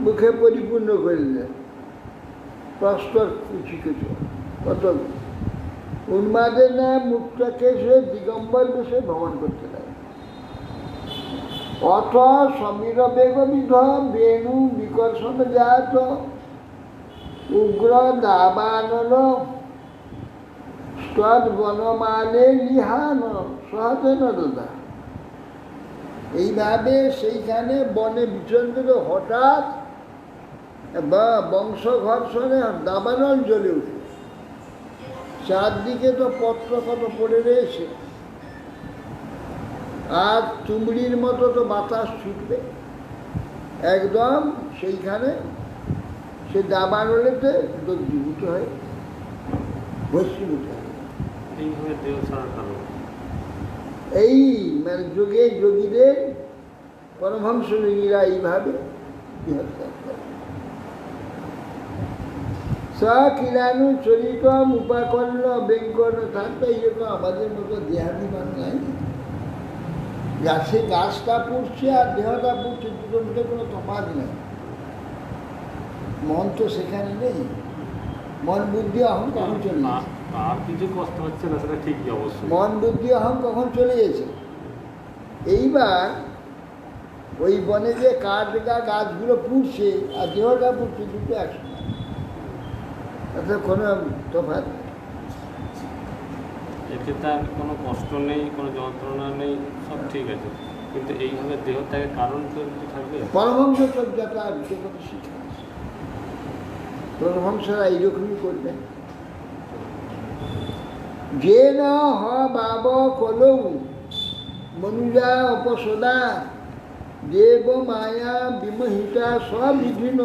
মুখে পরিপূর্ণ করে দিলেন প্রস্তর কুচি কিছু কত উন্মাদের ন্যায় মুক্তকে সে দিগম্বর বেশে ভ্রমণ করতে লাগে। অথ সমীর বেগবিধ বেণু বিকর্ষণ জাত উগ্র দাবানল স্তদ বনমালে লিহান সহজেন দাদা। এইভাবে সেইখানে বনে বিচরণ করে হঠাৎ বা বংশ ঘর্ষণে দাবানল জ্বলে উঠে, চারদিকে তো পত্র কত পড়ে রয়েছে, আর তুমড়ির মতো তো বাতাস ছুটবে একদম। সেইখানে সে দাবানলেতে দগ্ধীভূত হয়, ভস্মীভূত হয়। এই মানে যোগীদের পরমহংস যোগীরা এইভাবে দেহত্যাগ করে। কিলানু চরিতম উপাকর্ণ বেঙ্কট থাকবে এইরকম আমাদের মতো দেহাভিমান নাই। গাছটা পুড়ছে আর দেহটা পুড়ছে, দুটোর মধ্যে কোনো তফাৎ নেই। মন তো সেখানে নেই, মন বুদ্ধি অহং কখন চলে গেছে? আর কিছু কষ্ট হচ্ছে না, সেটা ঠিকই অবশ্যই। মন বুদ্ধি অহং কখন চলে গেছে? এইবার ওই বনে যে কাঠ গাছগুলো পুড়ছে আর দেহটা পুড়ছে, দুটো একসঙ্গে, তাতে কোনো তফাৎ নেই। এতে তার কোনো কষ্ট নেই, কোনো যন্ত্রণা নেই, সব ঠিক আছে, কিন্তু এইভাবে দেহ ত্যাগের কারণ তো একটু থাকবে। পরমহংস চর্যাটা বিশেষত শিক্ষা আছে, পরমহংসরা এইরকমই করবেন। যে না হ বাব কলৌ মনুজা অপসদা দেব মায়া বিমোহিতা সবিধিন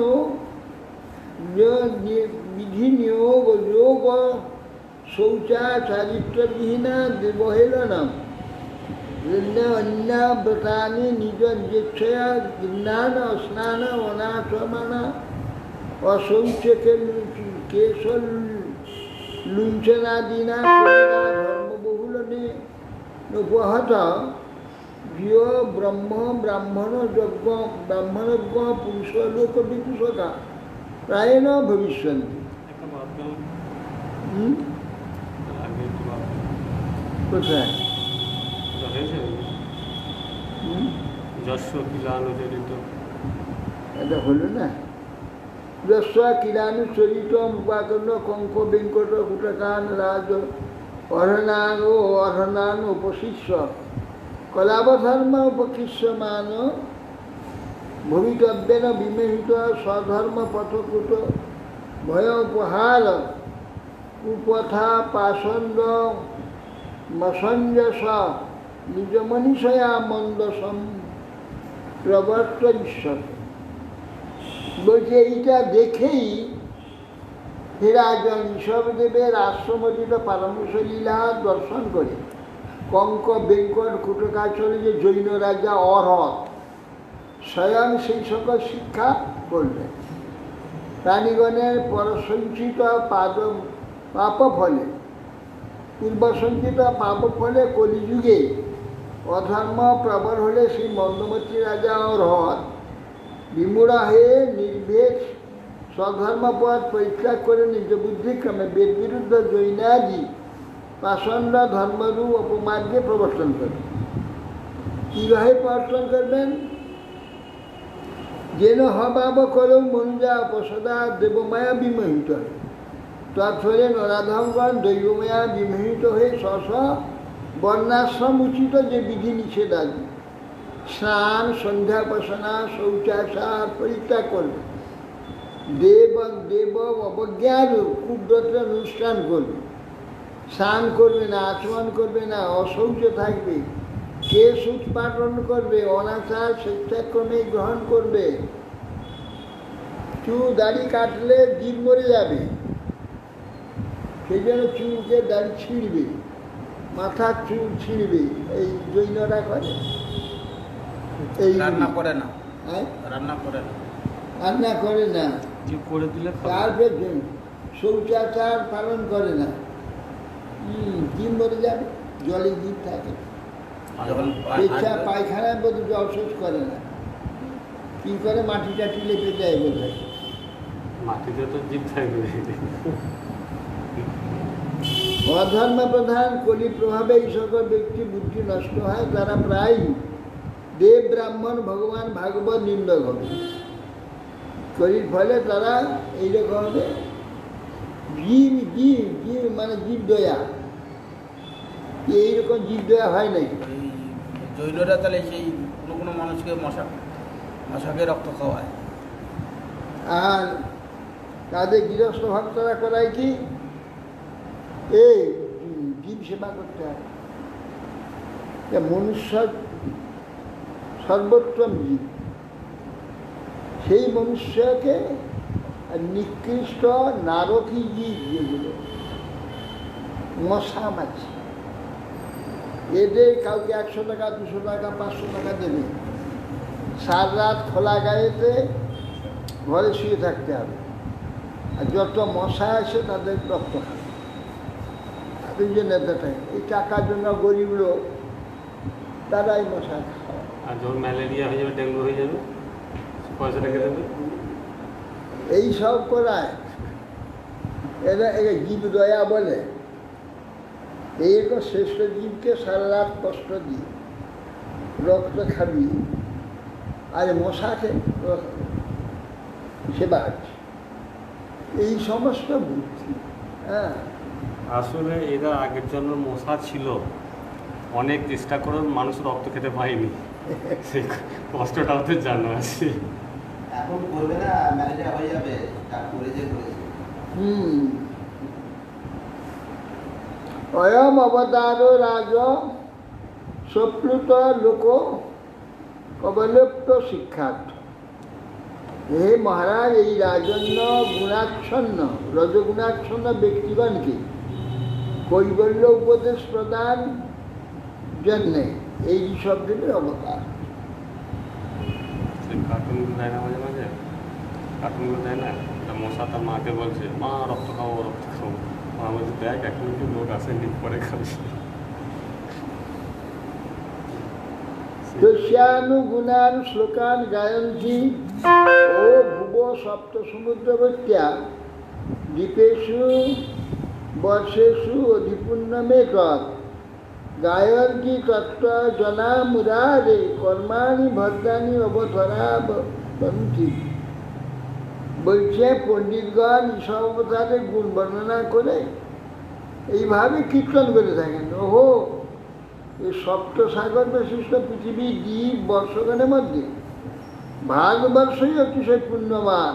বিধি নিয়োগ যোগ শৌচা চারিত্রবিহীনা দেবহেলনম অন্যাব্রতানি নিজ যেচ্ছয়া জ্ঞান স্নান অনাচমানা অশৌচ কেশল লুঞ্চনাদিনা ধর্মবহুলনে উপহত গৃহ ব্রাহ্মণজ্ঞ পুরুষলোক বিপুষকা প্রায়ণ ভবিষ্যন্তি। একটা ভাবলাম হুম? আগে একটু ভাবলাম কোথায়? এটা হয়েছে হুম? যশ কিলানুচরিত, এটা হলো না? যস্বা কিরানুচরিত উপাকর্ণ কঙ্ক বেঙ্কট কুটকান রাজ অর্হনান উপশিষ্য কলাবধর্ম উপকৃষ্যমান ভবিতব্যেন বিমোহিত স্বধর্ম পথকুট ভয় উপহার কুপথা পাষণ্ড মসঞ্জস নিজ মনীষয়া মন্দ প্রবর্ত ঈশ্বর। বলছে এইটা দেখেই হে রাজন, ঋষভদেবের আশ্রমজিত পারমশ লীলা দর্শন করে কঙ্ক বেঙ্কট কুটকাচলে যে জৈন রাজা অরহত স্বয়ং সেই সকল শিক্ষা করলেন। প্রাণীগণের পরসঞ্চিত পাপ ফলে, পূর্বসঞ্চিত পাপ ফলে কলিযুগে অধর্ম প্রবল হলে সেই মন্দমতি রাজা অরহত বিমূঢ় হয়ে নির্ভেদ স্বধর্মপথ পরিত্যাগ করে নিজ বুদ্ধিক্রমে বেদ বিরুদ্ধ জৈনাদি পাষণ্ড ধর্মরূপ অপমার্গে প্রবর্তন করবেন। কীভাবে প্রবর্তন করবেন? যেন হবাব করৌ মনুজা অপসদা দেবমায়া বিমোহিত হয়, তৎফলে নরাধমগণ দৈবমায়া বিমোহিত হয়ে স্ব বর্ণাশ্রম উচিত যে বিধি নিষেধাদি স্নান সন্ধ্যাপাসনা শৌচাচার পরিত্যাগ করবে, দেব অবজ্ঞার কুব্রতের অনুষ্ঠান করবে, স্নান করবে না, আচমন করবে না, অশৌচ থাকবে, কেশ উৎপাদন করবে, অনাচার স্বেচ্ছাক্রমে গ্রহণ করবে, চুল দাড়ি কাটলে জীব মরে যাবে, সেই জন্য চুলকে দাড়ি ছিঁড়বে, মাথার চুল ছিঁড়বে। এই জৈনরা করে, এই রান্না করে না, হ্যাঁ, রান্না করে না। রান্না করে না, কি করে দিলে খাবে? তারপরে শৌচাচার পালন করে না, জীব মরে যাবে, জলে জীব থাকে, যখন পেচ্ছা পায়খানার মধ্যে জল শোষ করে না, কি করে মাটি টাটি লেপে দেয় বোধ মাটিতে তো জীব থাকবে। অধর্ম প্রধান কলি প্রভাবে এই সকল ব্যক্তি বুদ্ধি নষ্ট হয়, তারা প্রায় দেব ব্রাহ্মণ ভগবান ভাগবত নিন্দক হবে। কলির ফলে তারা এইরকম হবে জীব জীব জীব মানে জীব দয়া, এইরকম জীব দয়া হয় নাকি? জৈনরা তাহলে সেই কোনো কোনো মানুষকে মশাকে রক্ত খাওয়ায়। আর তাদের গৃহস্থ ভক্তরা করায় কি? এই জীব সেবা করতে হয়। মনুষ্য সর্বোত্তম জীব, সেই মনুষ্যকে নিকৃষ্ট নারকী জীব যেগুলো মশা মাছি, এদের কাউকে 100 টাকা 200 টাকা 500 টাকা দেবে, সারা রাত খোলা গায়েতে ঘরে শুয়ে থাকতে হবে, আর যত মশা আসে তাদের রক্ত খাবে, তাদের যে নেতাটা এই টাকার জন্য গরিব লোক তারাই মশা খায়। আর যখন ম্যালেরিয়া হয়ে যাবে, ডেঙ্গু হয়ে যাবে, পয়সাটা কে দেবে? এই সব করায় এরা জীব দয়া বলে। এইরকম শ্রেষ্ঠ জীবকে সারা রাত কষ্ট দিয়ে রক্ত খাবি, আর মশাকে সেবা আছে, এই সমস্ত বুদ্ধি। হ্যাঁ, আসলে এরা আগের জন্য মশা ছিল, অনেক চেষ্টা করে মানুষ রক্ত খেতে পায়নি, সেই কষ্টটা ওদের জানা আছে। এখন করবে না, ম্যানেজার হয়ে যাবে, যা করেছে করেছে। অয়ম অবতার রাজ সপ্লুত লোক কবলুপ্ত শিক্ষার্থ। হে মহারাজ, এই রাজন্য গুণাচ্ছন্ন রজগুণাচ্ছন্ন ব্যক্তিগণকে কৈবল্য উপদেশ প্রদান জন্যে এই শব্দের অবতার। কার্টুনগুলো দেয় না মাঝে মাঝে, কার্টুনগুলো দেয় না, মশা তার মাকে বলছে, মা রক্ত খাবো রক্ত খাবো, মা বলছে দেখ এখন একটু লোক আসেনি, পরে খাবি। দস্যানুগুণান শ্লোকান গায়ন্তি ও ভুব সপ্ত সমুদ্রবর্ত্যা দ্বীপেষু বর্ষেষু অধিপূর্ণমে তৎ গায়ন্তি তত্ত্ব জনা মুরারে কর্মাণি ভদ্রাণি অবতরাবন্তি। বলছে পণ্ডিতগণ ঈশ্বর অবতারের গুণ বর্ণনা করে এইভাবে কীর্তন করে থাকেন। ওহো, এই সপ্ত সাগর বিশিষ্ট পৃথিবীর দ্বীপ বর্ষগণের মধ্যে ভারতবর্ষই অতিশয় পুণ্যবান,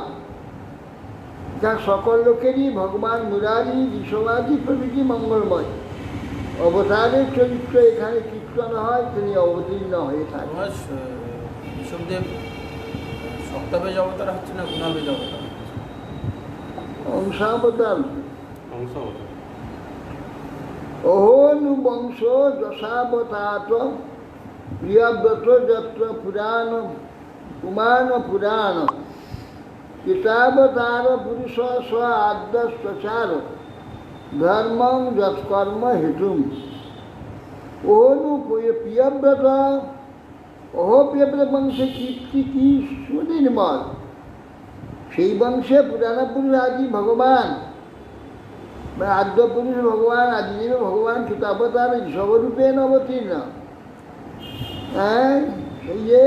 যা সকল লোকেরই ভগবান মুরারি ঋষবাদী প্রভৃতি মঙ্গলময় অবতারের চরিত্র এখানে কীর্তন হয়, তিনি অবতীর্ণ হয়ে থাকেন। ঋষভদেব সপ্তাবেজ অবতার হচ্ছে না গুণাবেজ অবতার? অংশাবতার। অংশ হতো। অহনু বংশ যশাবতাত প্রিয়ব্রত যত্র পুরাণ পুমান পুরাণ কৃতাবতার পুরুষ স্ব আদ্যস্বচার ধর্মং যৎকর্ম হেতুম। অহনু প্রিয়ব্রত, অহ প্রিয়ব্রত বংশে কীর্তি কি সুনির্মল, সেই বংশে পুরাণ পুরুষ আদি ভগবান, আদ্য পুরুষ ভগবান আদিদেব ভগবান কৃতাবতার ঋষভরূপে অবতীর্ণ। এই যে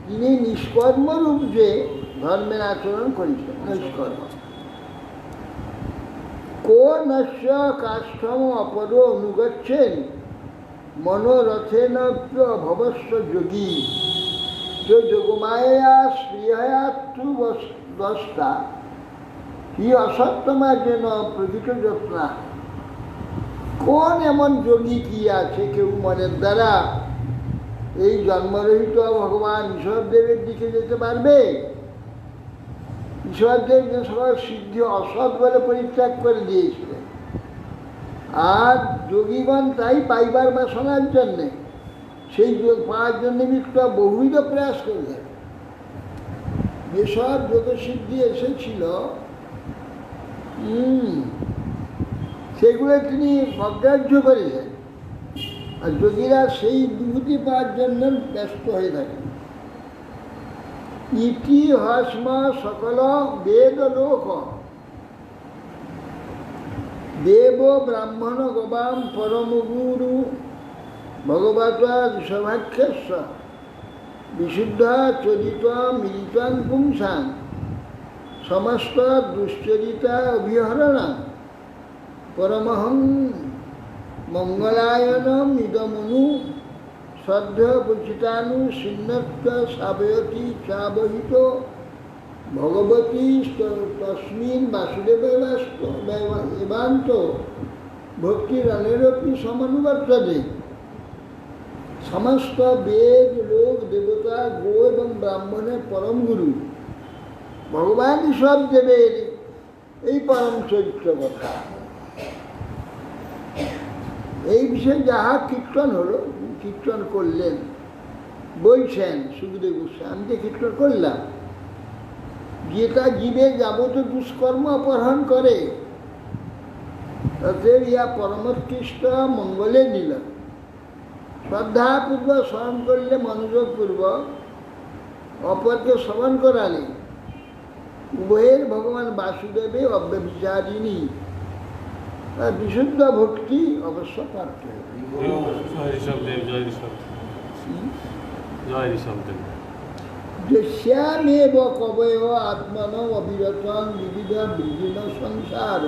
তিনি নিষ্কর্মরূপ যে ধর্মের আচরণ করেছেন, নিষ্কর্ম। কোনস্য কাষ্ঠম অপর অনুগচ্ছেন মনোরথেন ভবস্ব যোগী যোগমায়া শ্রীহয়াত্রু দশটা হি অসত্যমার যেন প্রকৃত যত্না। কোন এমন যোগী কি আছে কেউ মনের দ্বারা এই জন্মরহিত ভগবান ঈশ্বরদেবের দিকে যেতে পারবে? ঈশ্বরদেব যে সকল সিদ্ধি অসৎ বলে পরিত্যাগ করে দিয়েছিলেন, আর যোগীগণ তাই পাইবার বাসনার জন্যে, সেই পাওয়ার জন্য বহুবিধ প্রয়াস করেছেন। যেসব যোগসিদ্ধি এসেছিল সেগুলো তিনি অগ্রাহ্য করেছেন, আর যোগীরা সেই বিভূতি পাওয়ার জন্য ব্যস্ত হয়ে থাকেন। ইতি হস্ম সকল বেদ লোক দেব ব্রাহ্মণ গবাম পরমগুরু ভগবত ঋষভাখ্যস্য বিশুদ্ধ চরিত মিলিতাং পুংসাং সমস্ত দুশ্চরিতা অভিহরণ পরমহং মঙ্গলায়নম ইদমনু শ্রদ্ধ পচিতানু সিন্নত্ব সাবয়তি চাবহিত ভগবতী তস্মিন বাসুদেব এবান্ত ভক্তিরনেরপি সমানুবর্ততে। সমস্ত বেদ লোক দেবতা গো এবং ব্রাহ্মণের পরম গুরু ভগবান ঋষভদেবের এই পরম চরিত্র কথা, এই বিষয়ে যাহা কীর্তন হলো, কীর্তন করলেন, বলছেন সুখদেব গোস্বামী, আমি যে কীর্তন করলাম, যেটা জীবের যাবতীয় দুষ্কর্ম অপহরণ করে, তাতে ইয়া পরমোৎকৃষ্ট মঙ্গলে দিল। শ্রদ্ধাপূর্বক স্মরণ করলে, মনোযোগপূর্বক অপরকে স্মরণ করালে উভয়ের ভগবান বাসুদেবে অব্যভিচারিণী বিশুদ্ধ ভক্তি অবশ্য প্রাপ্ত হবে। জয় ঋষভদেব। যস্যামেব কবয়ো আত্মনো অবিরতং বিবিধ বিভিন্ন সংসার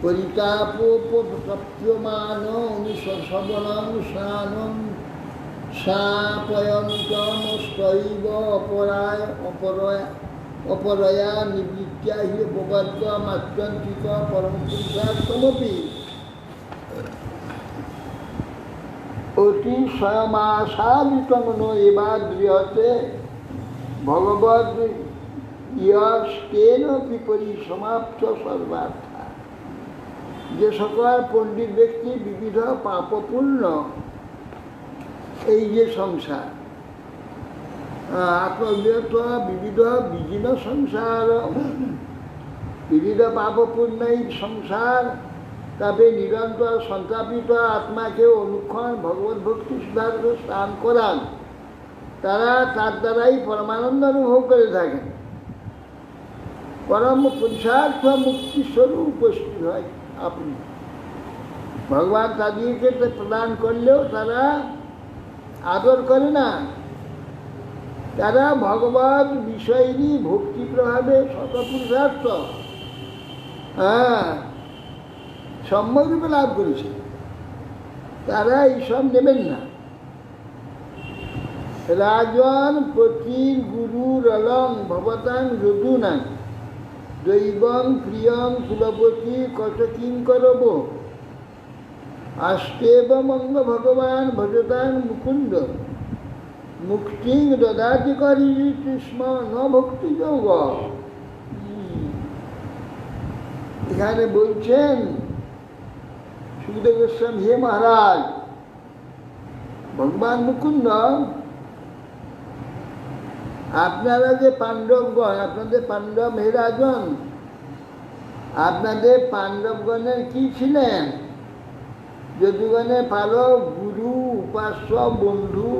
পরিতাপোপতপ্যমান অনুশবনং স্নানং সাপয়ন্তমস্তৈব অপরয়া নিবৃত্তিয়া হি উপবর্গমাত্যন্তিক পরমপুরুষার্থমপি অতিশয়মাসাদিতমনো এবাদ্রিয়তে ভগবদ্ ইয়স্তেন বিপরিসমাপ্ত সর্বার্থা। যে সকল পণ্ডিত ব্যক্তি বিবিধ পাপপূর্ণ এই যে সংসার আত্মবিরত বিবিধ বিজীর্ণ সংসার বিবিধ পাপপূর্ণ এই সংসার তবে নিরন্তর সন্তাপিত আত্মাকে অনুক্ষণ ভগবত ভক্তি সুধার্থ স্নান করান, তারা তার দ্বারাই পরমানন্দ অনুভব করে থাকেন। পরম পুরুষার্থ মুক্তিস্বরূপ উপস্থিত হয় আপনি। ভগবান তাদেরকে প্রদান করলেও তারা আদর করে না, তারা ভগবত বিষয়েরই ভক্তি প্রভাবে শতপুরুষার্থ সম্যকরূপে লাভ করেছে, তারা এইসব নেবেন না। রাজন পতির গুরুর অলং ভবতাং যদুনাং দৈবং প্রিয়ং কুলপতি কত কিং করব আস্তেব মঙ্গ ভগবান ভজতাং মুকুন্দ মুক্তিং দদাতি করি কৃষ্ণ ন ভক্তি যোগ। এখানে বলছেন সুখদেব গোস্বামী, হে মহারাজ, ভগবান মুকুন্দ আপনারা যে পাণ্ডবগণ, আপনাদের পাণ্ডব হে রাজন, আপনাদের পাণ্ডবগণের কি ছিলেন? যদুগণের পালক, গুরু, উপাস্য, বন্ধু,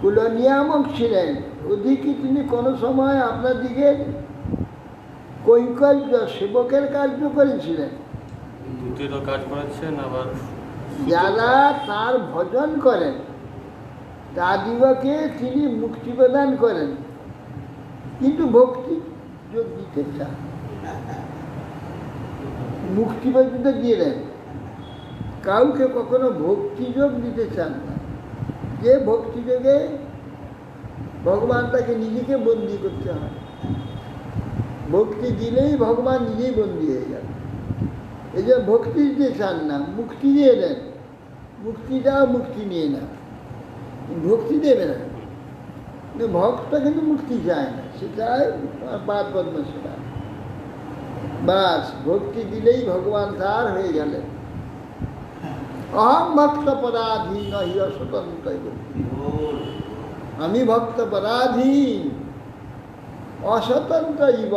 কুলনিয়ামক ছিলেন। অধিকই তিনি কোনো সময় আপনাদিকে কৈঙ্কর্য সেবকের কার্য করেছিলেন। দুটিরও কাজ করেছেন, আবার যারা তার ভজন করেন তাদিগকে তিনি মুক্তি প্রদান করেন, কিন্তু ভক্তি যোগ দিতে চান, মুক্তি পর্যন্ত দিয়ে দেন, কাউকে কখনো ভক্তি যোগ দিতে চান না। যে ভক্তি যোগে ভগবান তাকে নিজেকে বন্দী করতে হয়, ভক্তি দিলেই ভগবান নিজেই বন্দী হয়ে যাবে। এই যে ভক্তি দিতে চান না, মুক্তি দিয়ে দেন, মুক্তি দাও, মুক্তি নিয়ে না, ভক্তি দেবে না। ভক্ত কিন্তু মুক্তি চায় না, সে চায় পাদ পদ্ম সেবা। বাস ভক্তি দিলেই ভগবান তার হয়ে গেলেন। অহম ভক্ত পরাধীন হিয় স্বতন্ত্র, আমি ভক্ত পরাধীন অস্বতন্ত্র ইব।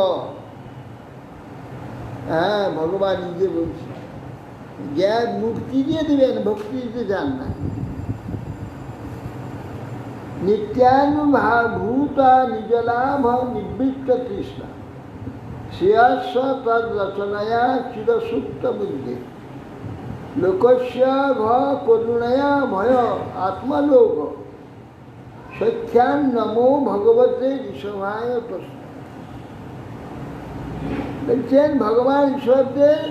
হ্যাঁ, ভগবান নিজে বলছে, জ্ঞান মুক্তি দিয়ে দেবেন, ভক্তি দিতে চান না। নিত্যানুভূত নিজলাভ নিবৃত্ত তৃষ্ণ শ্রেয়স্ব তদ রচনায়া চিরসুপ্ত বুদ্ধি লোকস্য ঘ করুণয়া ভয় আত্মলোক সখ্যান নমো ভগবতে ঋষভায় প্রশ্ন। বলছেন ভগবান ঈশ্বরদের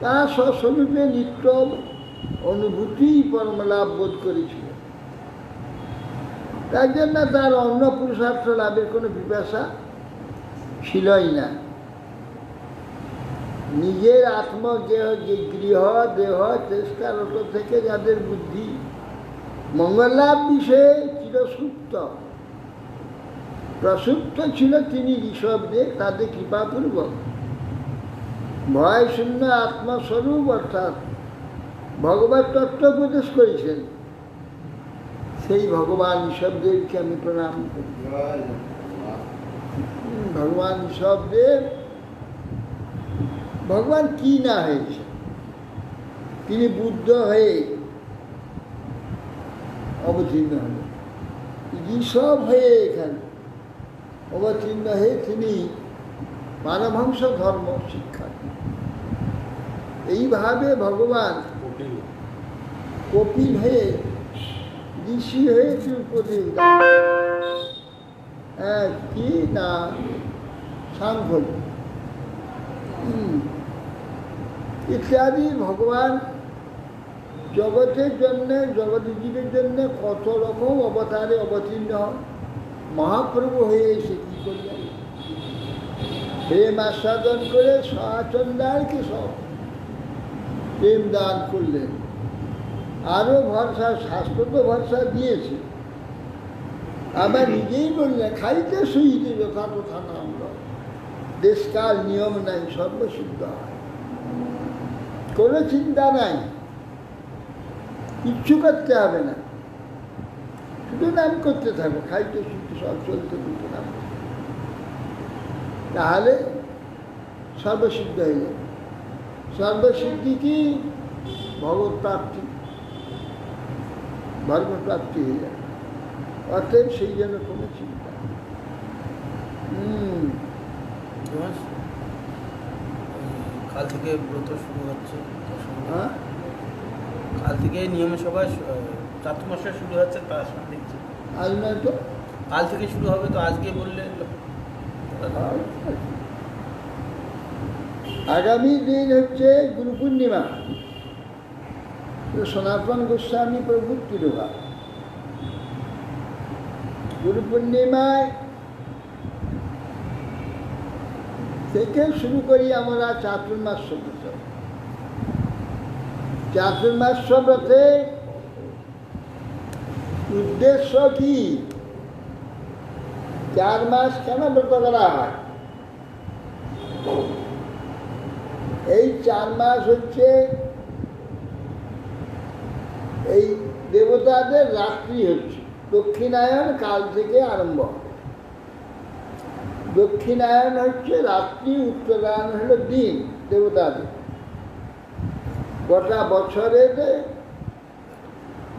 তাঁর স্বস্বরূপে নিত্য অনুভূতি পরমলাভ বোধ করেছিল, তার জন্য তার অন্য পুরুষার্থ লাভের কোনো পিপাসা ছিলই না। নিজের আত্মদেহ যে গৃহ দেহ চেষ্টারত থেকে যাদের বুদ্ধি মঙ্গলাভ বিষয়ে চিরসুপ্ত প্রসুপ্ত ছিল, তিনি ঋষভদেব তাদের কৃপাপূর্বক ভয় শূন্য আত্মস্বরূপ অর্থাৎ ভগবত তত্ত্ব উপদেশ করেছেন। সেই ভগবান ঋষভদেবকে আমি প্রণাম করি। ভগবান ঋষভদেব ভগবান কি না হয়েছে, তিনি বুদ্ধ হয়ে অবতীর্ণ হলেন, ঋষভ হয়ে এখানে অবতীর্ণ হয়ে তিনি পারমহংস ধর্ম শিক্ষা। এইভাবে ভগবান কপিল হয়ে ঋষি হয়ে দ্রৌপদী হ্যাঁ কি না সাংখ্য ইত্যাদি ভগবান জগতের জন্যে জগৎজীবের জন্যে কত রকম অবতারে অবতীর্ণ হয়। মহাপ্রভু হয়ে এসে কী করলেন? প্রেম আস্বাদন করে সচন্দারকে সব প্রেম দান করলেন। আরও ভরসা, শাস্ত্র তো ভরসা দিয়েছে, আবার নিজেই বললেন খাইতে শুইতে যথা তথা নাম লয়, দেশকাল নিয়ম নাই, সর্বসিদ্ধ হয়, কোনো চিন্তা নাই, কিচ্ছু করতে হবে না, শুধু নাম করতে থাকো, খাইতে শুইতে সব চলতে চলতে নাম, তাহলে সর্বসিদ্ধ হয়ে যাবে। সর্বসিদ্ধি কি? ভগবত প্রাপ্তি, ধর্মপ্রাপ্তি হয়ে যাবে। অতএব সেই জন্য কোনো চিন্তা। কাল থেকে ব্রত শুরু হচ্ছে, হ্যাঁ, কাল থেকে নিয়মে সভায় চাতুর্মাসে শুরু হচ্ছে, তার সঙ্গে দেখছি আজ নয় তো, কাল থেকে শুরু হবে, তো আজকে বললে আগামী দিন হচ্ছে গুরু পূর্ণিমা, সনাতন গোস্বামী প্রভুর তিরোভাব। গুরু পূর্ণিমায় থেকে শুরু করি আমরা চাতুর্মাস ব্রত। চাতুর্মাস ব্রতে উদ্দেশ্য কি? 4 মাস কেন ব্রত করা হয়? এই 4 মাস হচ্ছে এই দেবতাদের রাত্রি হচ্ছে, দক্ষিণায়ন কাল থেকে আরম্ভ হবে। দক্ষিণায়ন হচ্ছে রাত্রি, উত্তরায়ণ হলো দিন দেবতাদের। গোটা বছরে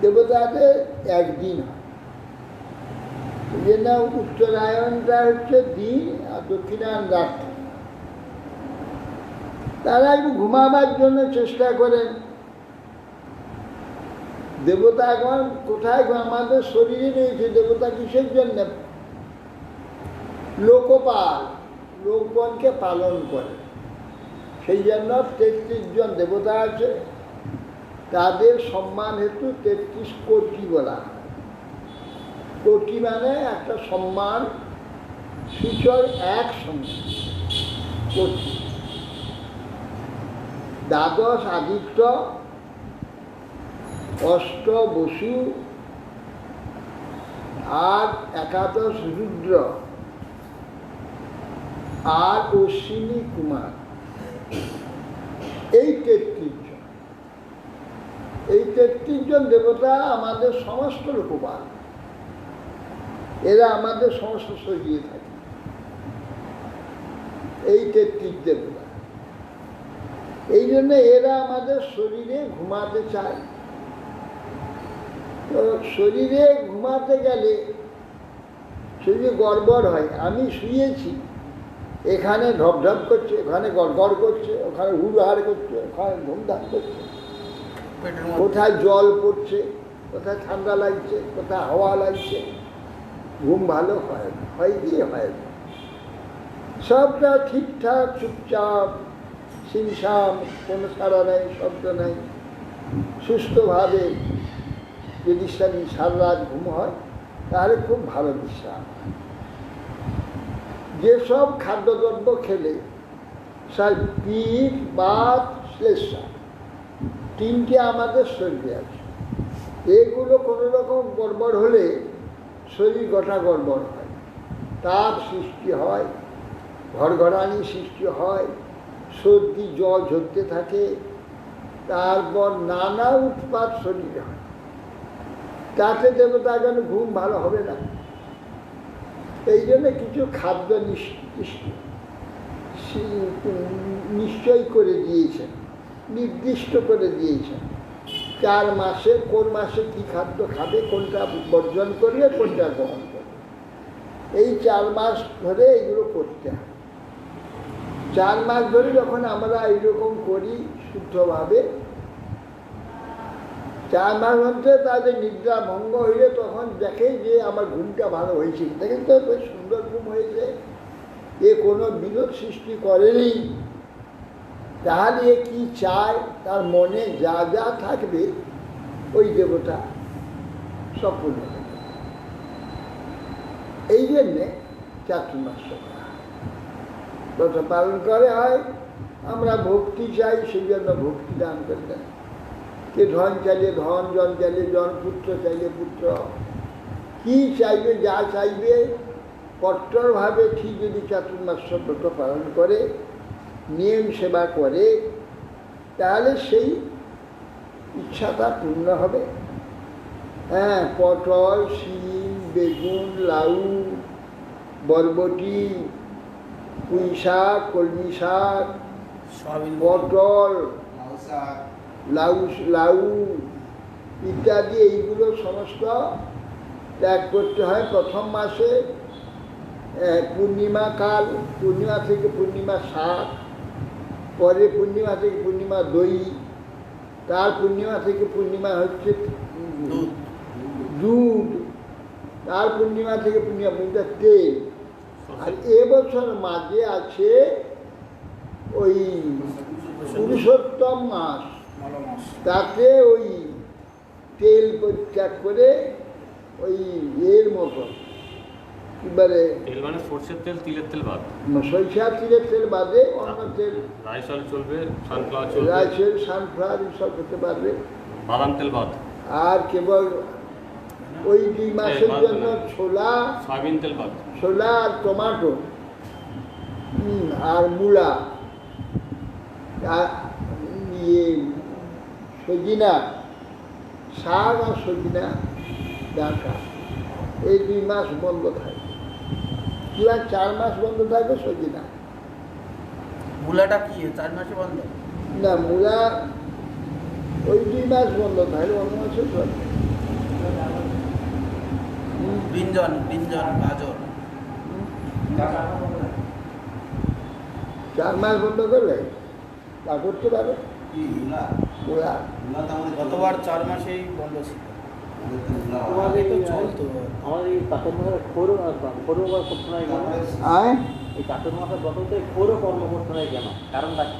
দেবতাদের একদিন হয়, এই জন্য উত্তরায়ণটা হচ্ছে দিন আর দক্ষিণায়ন রাত্রি। তারা একটু ঘুমাবার জন্য চেষ্টা করেন। দেবতা এখন কোথায়? আমাদের শরীরে রয়েছে। দেবতা কিসের জন্য? লোকপাল, লোকগণকে পালন করে। সেই জন্য 33 জন দেবতা আছে, তাদের সম্মান হেতু 33 কোটি বলা হয়। কোটি মানে একটা সম্মান সূচক, এক সম্মান কোটি। 12 আদিত্য, 8 বসু আর 11 রুদ্র আর অশ্বিনী কুমার, এই 33 জন। এই 33 জন দেবতা আমাদের সমস্ত লোকপাল, এরা আমাদের সমস্ত সরিয়ে থাকে। এই 33 দেবতা, এই জন্য এরা আমাদের শরীরে ঘুমাতে চায়। তো শরীরে ঘুমাতে গেলে শরীরে গড়বড় হয়। আমি শুয়েছি, এখানে ঢপঢপ করছে, ওখানে গড়গড় করছে, ওখানে হুড়হাড় করছে, ওখানে ধুমধাম করছে, কোথায় জল পড়ছে, কোথায় ঠান্ডা লাগছে, কোথায় হাওয়া লাগছে, ঘুম ভালো হয় না, হয় কি হয় না। সবটা ঠিকঠাক চুপচাপ সিমসাম, কোনো সাড়া নেই, শব্দ নেই, সুস্থভাবে যদি সারা রাত ঘুম হয় তাহলে খুব ভালো বিশ্রাম। যেসব খাদ্যদ্রব্য খেলে পিঠ, বাত, শ্লেষ্মা, 3টে আমাদের শরীরে আছে। এগুলো কোনো রকম গড়বড় হলে শরীর গোটা গড়বড় হয়, তাপ সৃষ্টি হয়, ঘরঘরানি সৃষ্টি হয়, সর্দি জল ঝরতে থাকে, তারপর নানা উৎপাত শরীরে হয়। তাতে দেবতাগণ ঘুম ভালো হবে না। এই জন্য কিছু খাদ্য নিশ্চয় করে দিয়েছেন, নির্দিষ্ট করে দিয়েছেন। 4 মাসে কোন মাসে কি খাদ্য খাবে, কোনটা বর্জন করবে, কোনটা গ্রহণ করবে, এই 4 মাস ধরে এগুলো করতে হয়। 4 মাস ধরে যখন আমরা এইরকম করি শুদ্ধভাবে, 4 মাস মধ্যে তাদের নিদ্রা ভঙ্গ হইলে তখন দেখে যে আমার ঘুমটা ভালো হয়েছে, দেখেন তো বেশ সুন্দর ঘুম হয়েছে, এ কোনো বিনোদ সৃষ্টি করেনি, তাহলে এ কি চায়, তার মনে যা যা থাকবে ওই দেবতা সব পূর্ণ করবে। এই জন্যে চাতুর্মাস করা ব্রত পালন করে হয়। আমরা ভক্তি চাই, সেই জন্য ভক্তি দান করতেন। কে ধন চাইলে ধন, জন চাইলে জন, পুত্র চাইলে পুত্র, কি চাইবে যা চাইবে কট্টরভাবে ঠিক যদি চাতুর্মাস ব্রত পালন করে, নিয়ম সেবা করে, তাহলে সেই ইচ্ছাটা পূর্ণ হবে। হ্যাঁ, পটল, শিম, বেগুন, লাউ, বরবটি, পুঁই শাক, কলমি শাক, সয়াবিন পটল, লাউ শাক, লাউ ইত্যাদি এইগুলো সমস্ত ত্যাগ করতে হয় প্রথম মাসে। পূর্ণিমা কাল, পূর্ণিমা থেকে পূর্ণিমা শাক, পরে পূর্ণিমা থেকে পূর্ণিমা দই, তার পূর্ণিমা থেকে পূর্ণিমা হচ্ছে দুধ, তার পূর্ণিমা থেকে পূর্ণিমা তেল। আর এবছর মাঝে আছে ওই পুরুষোত্তম মাস, মাস। তাতে ওই তেল পরিত্যাগ করে ওই এর মতো কি বলে তেল মানে সর্ষের তেল, তিলের তেল বাদ। সরিষার তিলের তেল বাদে অন্য তেল, রাইস অয়েল চলবে, সানফ্লাওয়ার চলবে, রাইসের সানফ্লাওয়ার এসব হতে পারবে। বাদাম তেল বাদ, আর কেবল ওই 2 মাসের জন্য ছোলা, সয়াবিন তেল বাদ। ছোলা আর টমাটো, আর মূলা, আর সজিনা শাক আর সজিনা ডাঁটা, এই 2 মাস বন্ধ থাকে। কিংবা 4 মাস বন্ধ থাকে সজিনা। মূলাটা কি 4 মাসে বন্ধ? না, মূলা ওই 2 মাস বন্ধ থাকে, অন্য মাসে চলে। ব্রিঞ্জন, গাজর 4 মাস বন্ধ করলে তা করতে পারে। কি মূলা? মূলা মূলা তো আমাদের গতবার 4 মাসেই বন্ধ ছিল। আমাদের তো মূলা হয়। আমাদের তো চলতো। আমাদের এই চাতুর্মাসের খোরও করতে নাই কেন? আয় এই চাতুর্মাসের ব্রততে খোরও কর্ম করতে নাই কেন? কারণটা কি?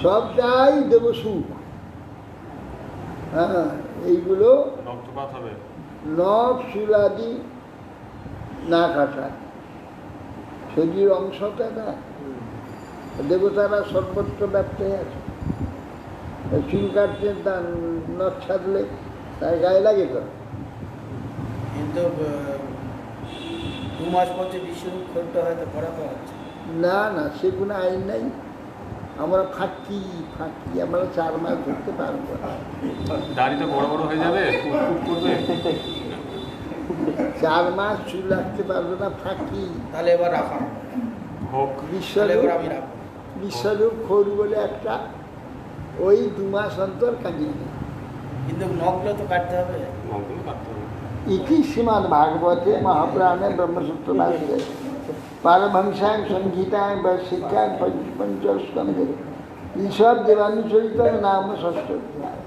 সবটাই দেব সুখ। হ্যাঁ, এইগুলো রক্তপাত হবে, নখ চুলাদি না কাটা, শরীর অংশটা না, দেবতারা সর্বত্র ব্যপ্ত আছে। চুল কাটতে নখ ছাড়লে তার গায়ে লাগে তো। কিন্তু 2 মাস পর যে বিশ্বরূপ করতে হয় তো করা তো হচ্ছে। না না, সে কোনো আইন নাই। আমরা ফাঁকি, আমরা 4 মাস ধরতে পারবো না। দাড়িটা বড় বড় হয়ে যাবে, কুট করবে। 4 মাস চুল রাখতে পারবো না, ফাঁকি। তাহলে এবার রাখা হবে। হোক, তাহলে বিশ্বরূপ, এবার আমি রাখবো। বিশ্বরূপ খোর বলে একটা, ওই 2 মাস অন্তর কাটিয়ে দিই। কিন্তু নখগুলো তো কাটতে হবে। নখগুলো কাটতে হবে। ইতি শ্রীমদ্ ভাগবতে মহাপুরাণে ব্রহ্মসূত্র ভাষ্যে পারমহংসায় সংহিতায় বা শিক্ষায় পঞ্চস্কন্ধে ঈশ্বর দেবানুচরিত নাম ষষ্ঠ অধ্যায়।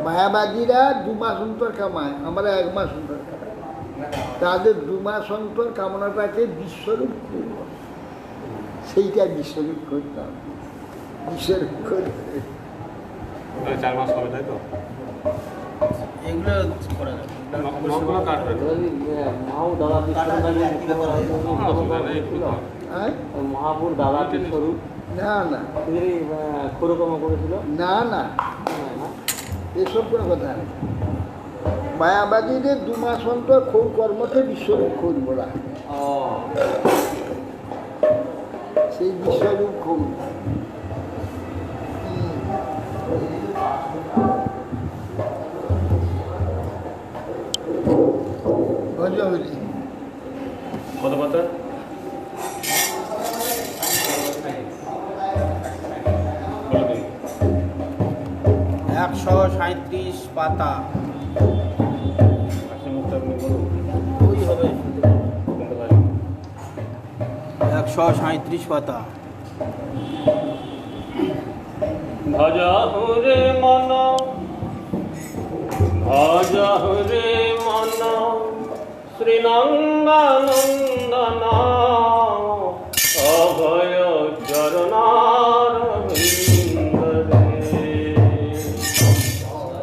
মায়াবাদীরা 2 মাস অন্তর কামায়, আমরা 1 মাস অন্তর কামাই। তাদের 2 মাস অন্তর কামনাটাকে বিশ্বরূপ করব, সেইটা বিশ্বরূপ করতে হবে। বিশ্বরূপ করবে 4 মাস হবে, তাই তো? এগুলো করা যাবে। নখগুলো কাটবেন। মহাপুর দাদা হ্যাঁ? মহাপুর দাদা বিশ্বরূপ না না তিনি খোরকর্ম করেছিল না না, এসব কোনো কথা নেই। মায়াবাদীদের 2 মাস অন্তর খোর কর্মকে বিশ্বরূপ খোর বলা হয়। সেই বিশ্বরূপ খোর। ভজহরি কত পাতা? বলে দিন। 137 পাতা। হাসি মুখটা আপনি বলুন। ওই হবে কোনটা ভাই? 137 পাতা। ভজ রে মন ভজহরে মন শ্রীনন্দনন্দন অভয় চরণার বিন্দরে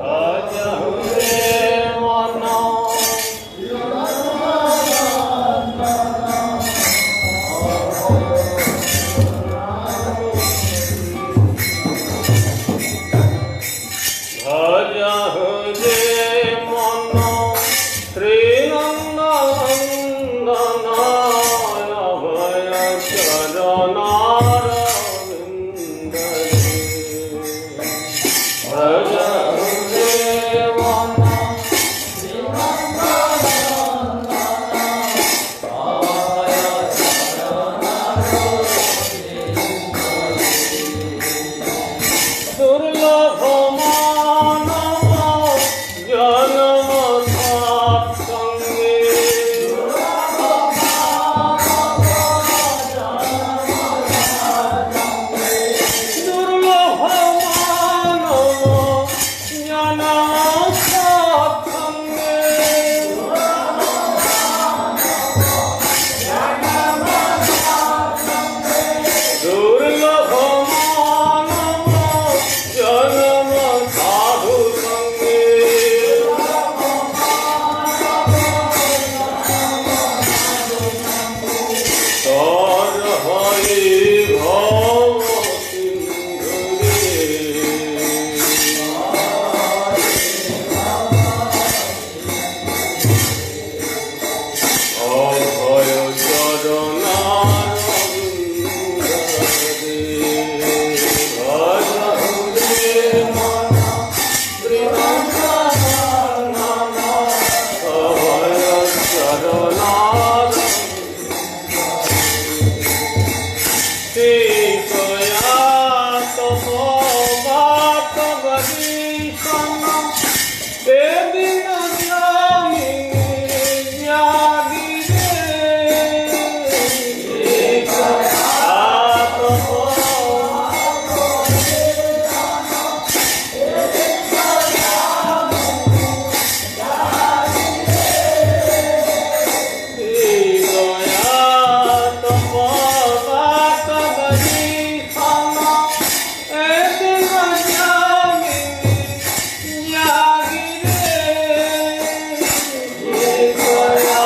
ভজহরে মন ভজহরে মন শ্রীনন্দনন্দন অভয় চরণার বিন্দরে ভজহরে মন দুর্লভ মানব জনম সৎসঙ্গে দুর্লভ মানব জনম সৎসঙ্গে দুর্লভ মানব জনম সাধু সঙ্গে তর হয়ে ভব সিন্ধুরে অভয় চরণার বিন্দরে ভজহরে মন শ্রীনন্দনন্দন অভয় চরণার শ্রীকয়া তপবাত বদীশন এ দিন জামিনী জাগিরে শ্রীকয়া তপবাত শ্রীকয়া তপবাত বদীশন এ দিন জামিনী জাগিরে শ্রীকয়া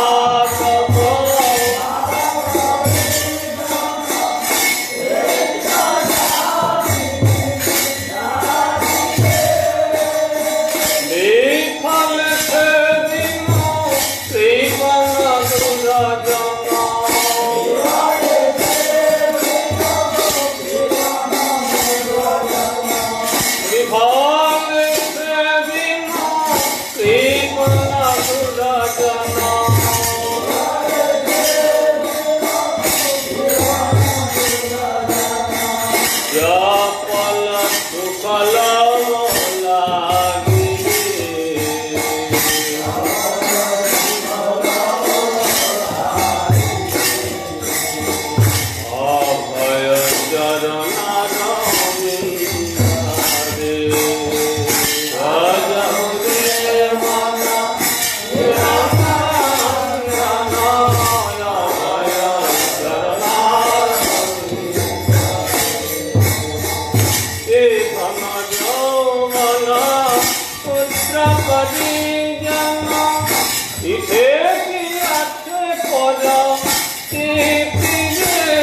বিফল সেদিন শ্রীবন দুরাজন বিফল সেদিন শ্রীবন দুরাজন জপল সুফল অভয় চরণার বিন্দরে ভজহরে মন শ্রীনন্দনন্দন অভয় চরণার এ ধন যৌবন পুত্র পরিজন ইথে কি আছে পদ কীর্তিরে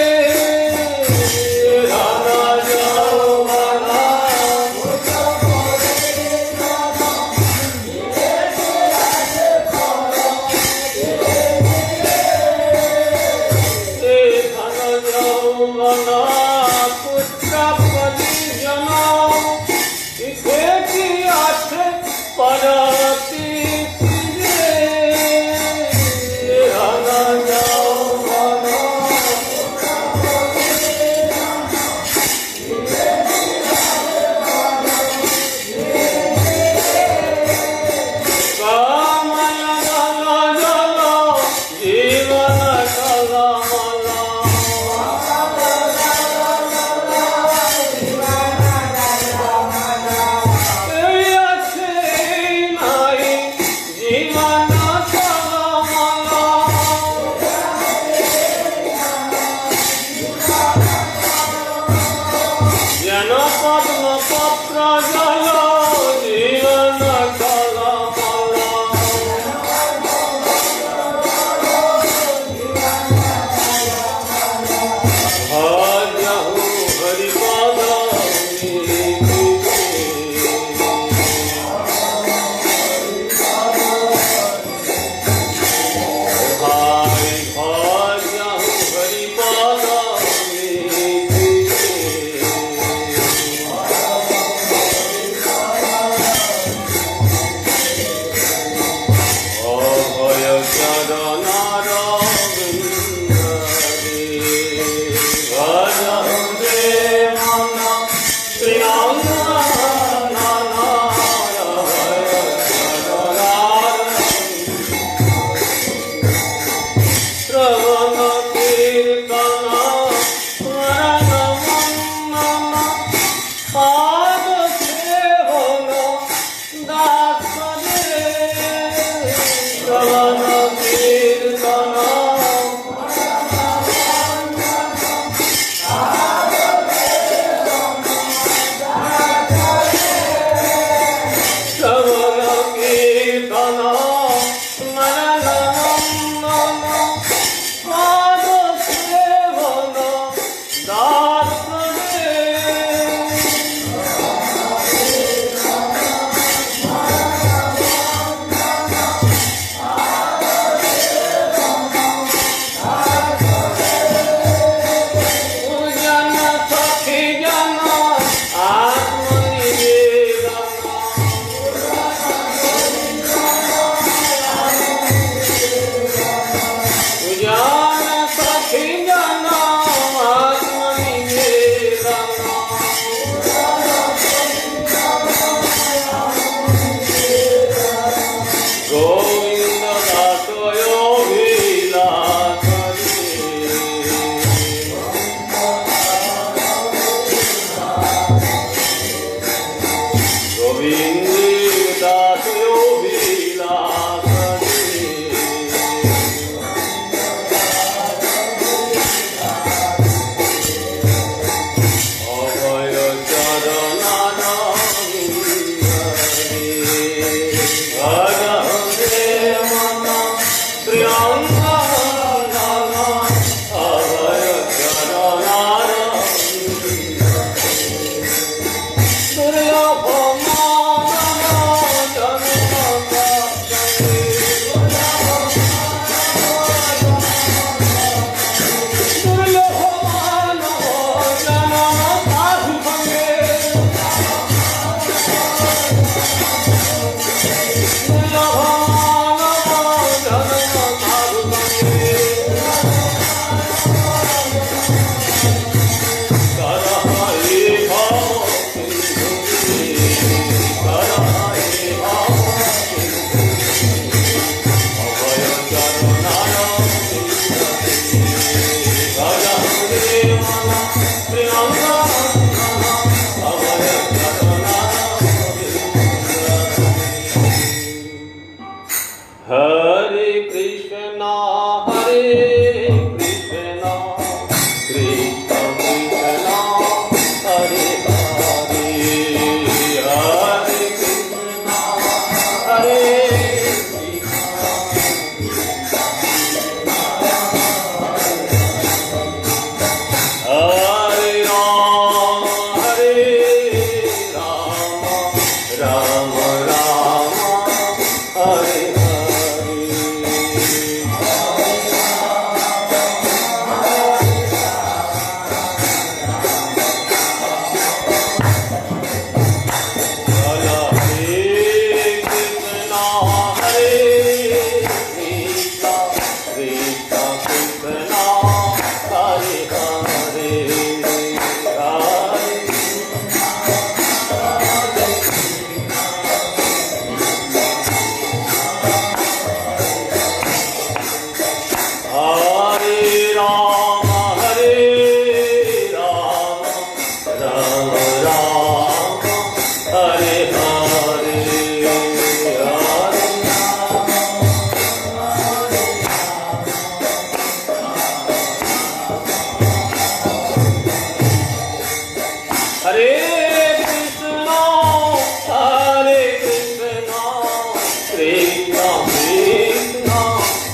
ধন যৌবন পুত্র পরিজন ইথে কি আছে পদ কীর্তিরে এ ধন যৌবন পুত্র পরিজন ইথে কি আছে পদ কীর্তিরে ধন Hare Krishna, Hare Krishna, Krishna Krishna,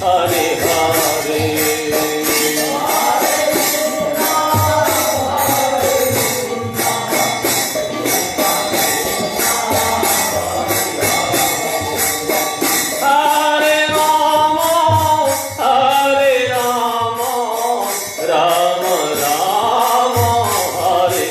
Hare Hare, Hare Krishna, Hare Hare Rama, Hare Rama, Rama Rama, Hare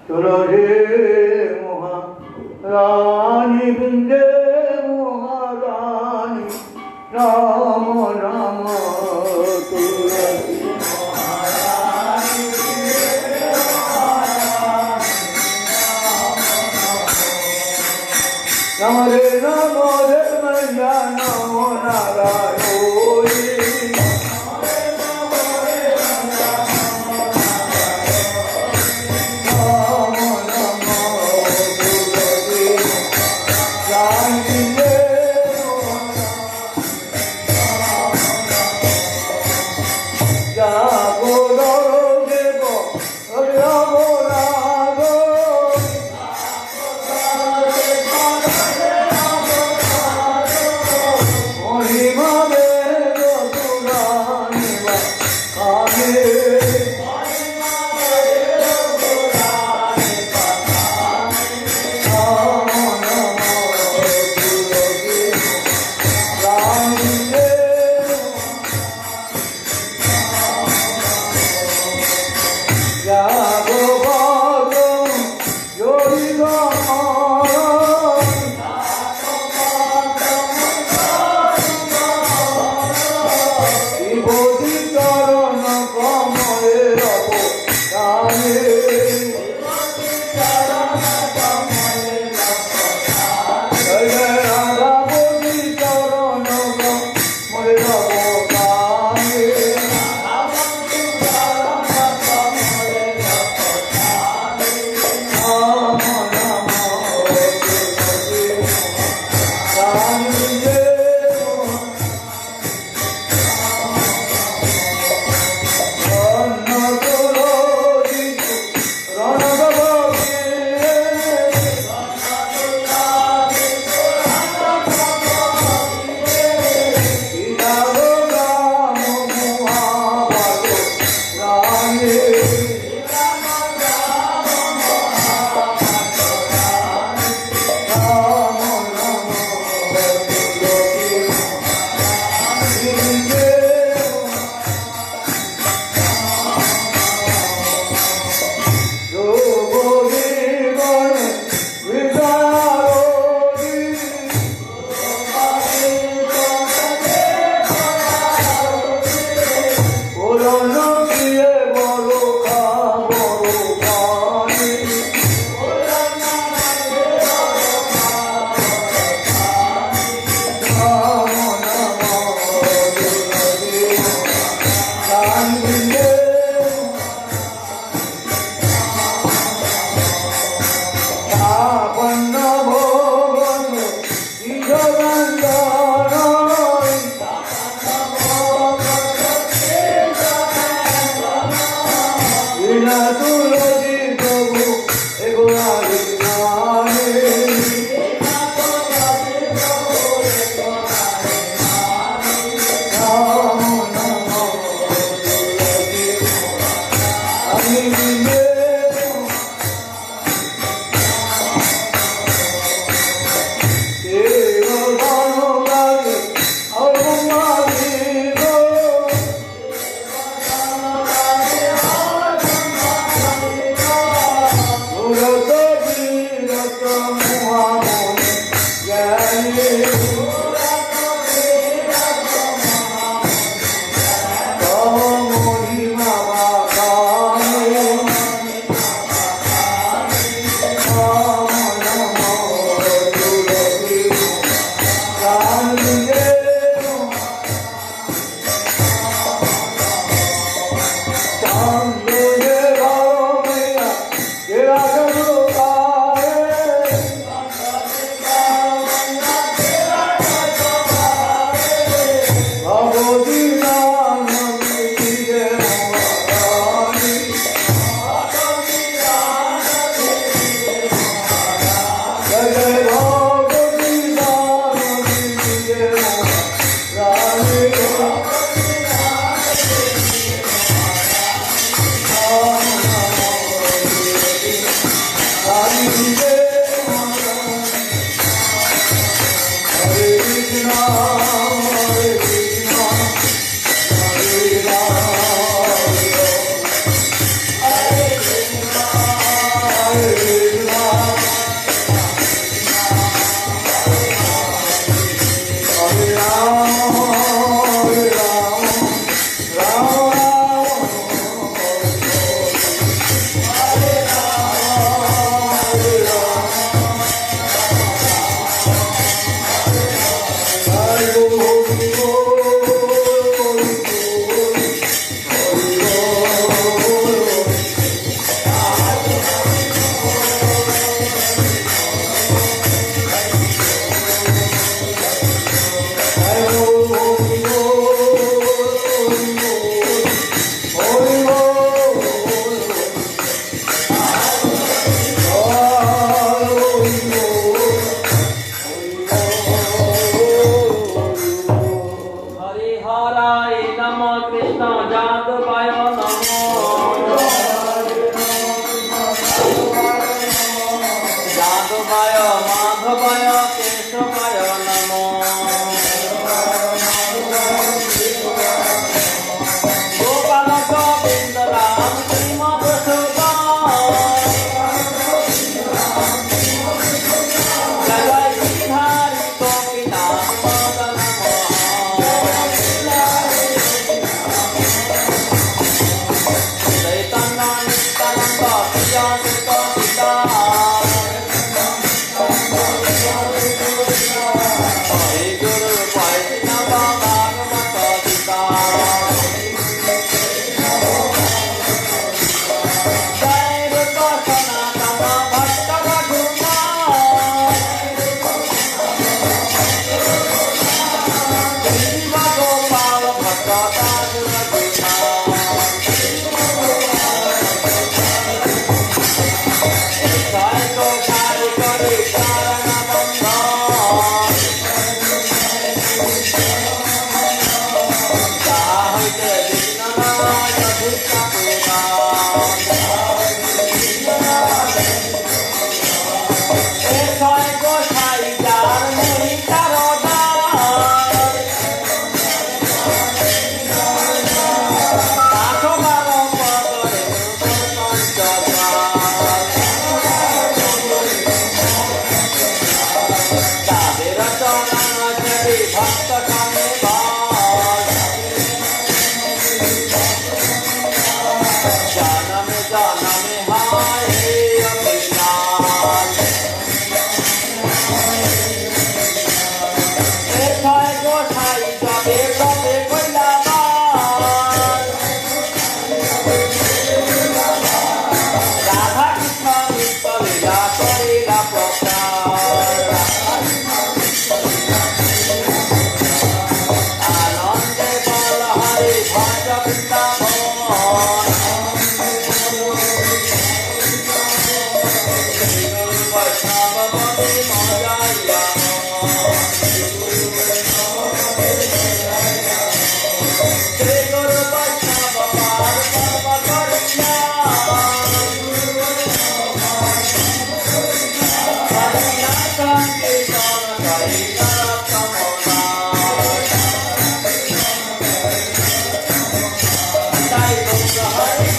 তুলসী মহারানী বৃন্দে মহারানী রাম রাম তুলসী নম রে মৈয়া নম নারায়ণ হরিহরায় নম কৃষ্ণ যাদবায় নম যাদবায় মাধবায় কেশবায় নম গোপাল গোবিন্দ রাম শ্রীমদ জয় বিহারি গোপীনাথ মদন চৈতন্য নিত্যানন্দ শ্রী অদ্বৈত হরি গুরু বৈষ্ণব ভাগবত গীতা জয় রূপ সনাতন ভক্ত রঘুনাথ শিব গোপাল ভক্ত দাস রঘুনাথ জয় গোসাই করে চরণ বন্ধন যাহা হইতে বিঘ্ন নয় অধিকা এ ছয় গোসাই যার মুড়ি তার দান আঠো বারো পদরে পঞ্চদান তাদের চরণ সেবী ভক্ত সঙ্গে বাস জনমে জনমে হায় হে অভিলাষ এ ছয় গোসাই যবে তবে কইলা বাস রাধা কৃষ্ণ নিত্য লীলা করিলা প্রচার আনন্দে বল হরে ভজ বৃন্দাবন শ্রী গুরু বৈষ্ণব বনে মজাইয়া শ্রী গুরু বৈষ্ণব পার পর্ব করিয়া হরিনাথ কীর্তন করিয়া কামনা তাই গৌর হরি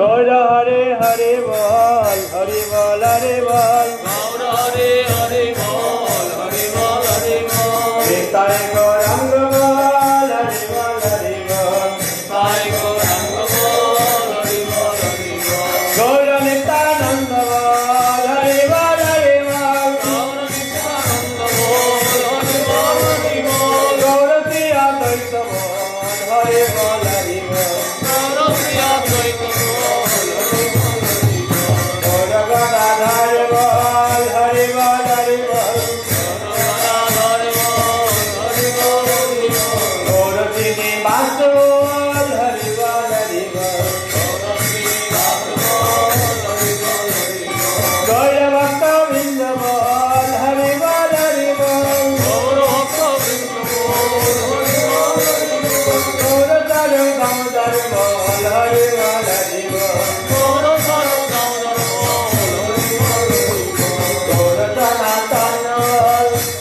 গৌর হরে হরে বল হরি বল হরে বল গৌর হরে হরে বল হরে বল হরে বল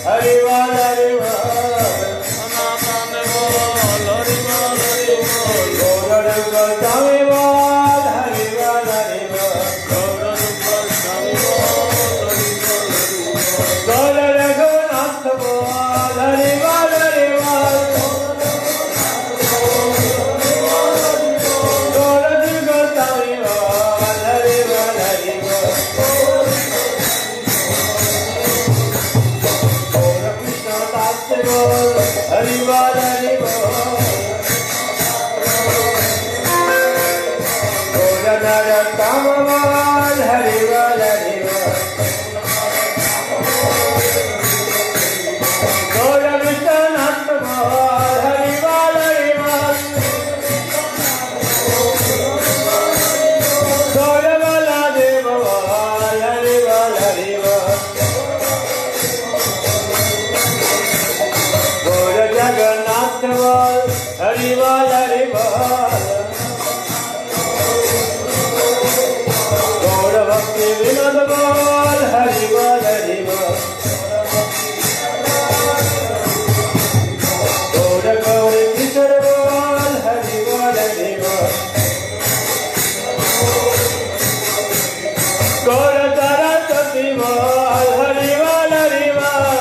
हरि बोल हरि बोल सनातन बोल हरि बोल हरि बोल गौर गोस्वामी बोल हरि बोल हरि बोल गौर गोस्वामी बोल हरि बोल हरि बोल गौर रघुनाथ बोल हरि बोल हरि बोल गौर गोस्वामी बोल हरि बोल हरि बोल गौर कृष्ण दास बोल हरि बोल हरि बोल गौर नरोत्तम बोल हरि बोल हरि बोल गौर विश्वनाथ बोल हरि बोल हरि बोल गौर बलदेव बोल हरि बोल हरि बोल गौर जगन्नाथ बोल हरि बोल हरि बोल गौर भक्ति विनोद बोल हरि बोल हरि बोल गौर गौर किशोर बोल हरि बोल हरि बोल गौर सरस्वती बोल हरि बोल हरि बोल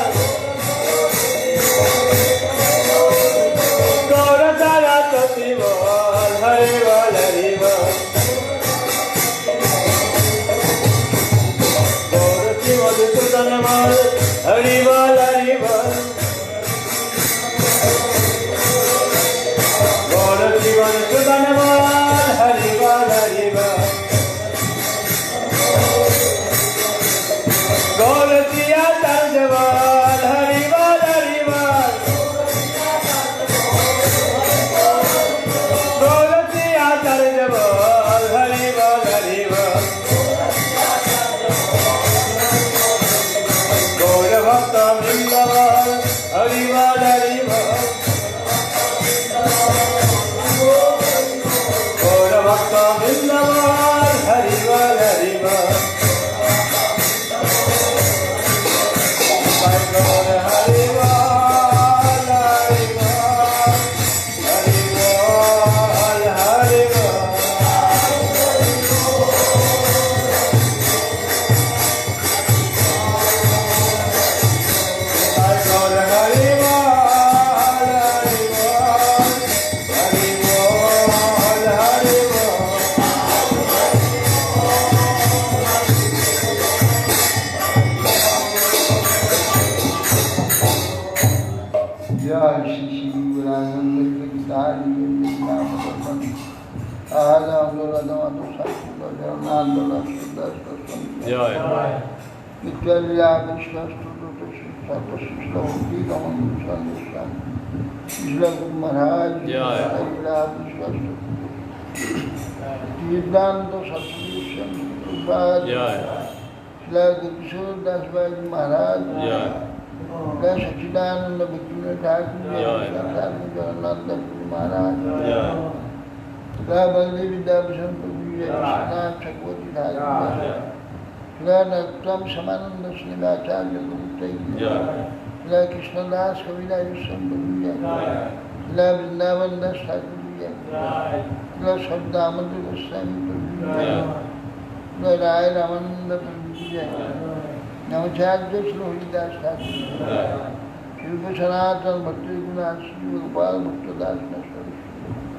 गौर सरस्वती बोल हरि बोल हरि बोल गौर शिव मधुसूदन बोल हरि बोल हरि बोल गौर शिव मधुसूदन बोल हरि बोल हरि बोल गौर सिया तर्ज बोल हरि बोल हरि बोल गौर सिया तर्ज बोल हरि बोल हरि बोल गौर भक्त वृंद बोल हरि बोल हरि बोल गौर भक्त वृंद बोल हरि बोल हरि बोल गौर हरि बोल हरि बोल हरि बोल हरि बोल गौर हरि बोल हरि बोल हरि बोल हरि बोल जय श्री श्री गुरानंद गिरिधारी नाम दर्शन आदम जगन्नाथ जय विद्या विश्वस्तुति गुरु महाराज जय। सिद्धांत सत्संग जय किशोर दास बाजी महाराज जय जय सच्चिदानंद विष्णु ठाकुर जय। जगन्नाथ गुरु महाराज जय जय बलदेव विद्याभूषण प्रभु जय कृष्णनाथ चक्रवर्ती ठाकुर जय नरोत्तम समानंद श्रीवाचार्य गुरुते जय जय कृष्णदास कविराज प्रभु जय जय वृंदावन दास ठाकुर जय जय शब्दामद गोस्वामी प्रभु जय जय राय रामानंद प्रभु जय नवचार्य श्री हरिदास ठाकुर जय श्री सनातन भक्ति गुणास श्री गोपाल भक्तदास नश्वर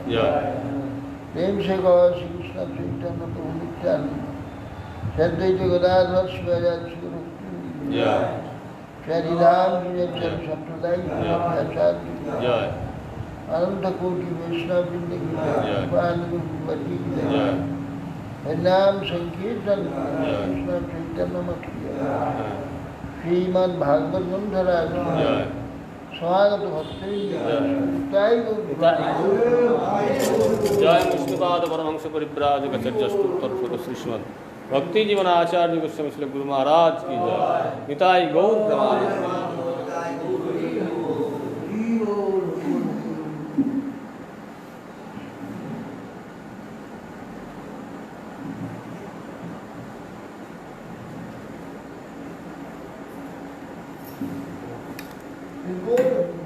जय प्रेम से गौर श्री कृष्ण चैतन्य प्रभु नित्यानंद सद्वैत गदाधर शिवाचार्य श्री भक्ति जय श्री हरिराम जी जन संप्रदाय आचार्य जय अनंत कोटि वैष्णव वृंद की जय। भगवान गुरुमती की जय जय हरिनाम संकीर्तन कृष्ण चैतन्य मठ की जय। श्रीमद् भागवत ग्रंथराज जय स्वागत भक्ति जय विष्णुपाद परमहंस परिव्राजकचर्यस्तुत्तर श्रीमद् भक्ति जीवन आचार्य गोस्वामी श्री गुरु महाराज की जय निताई गौर प्रमाण Is good.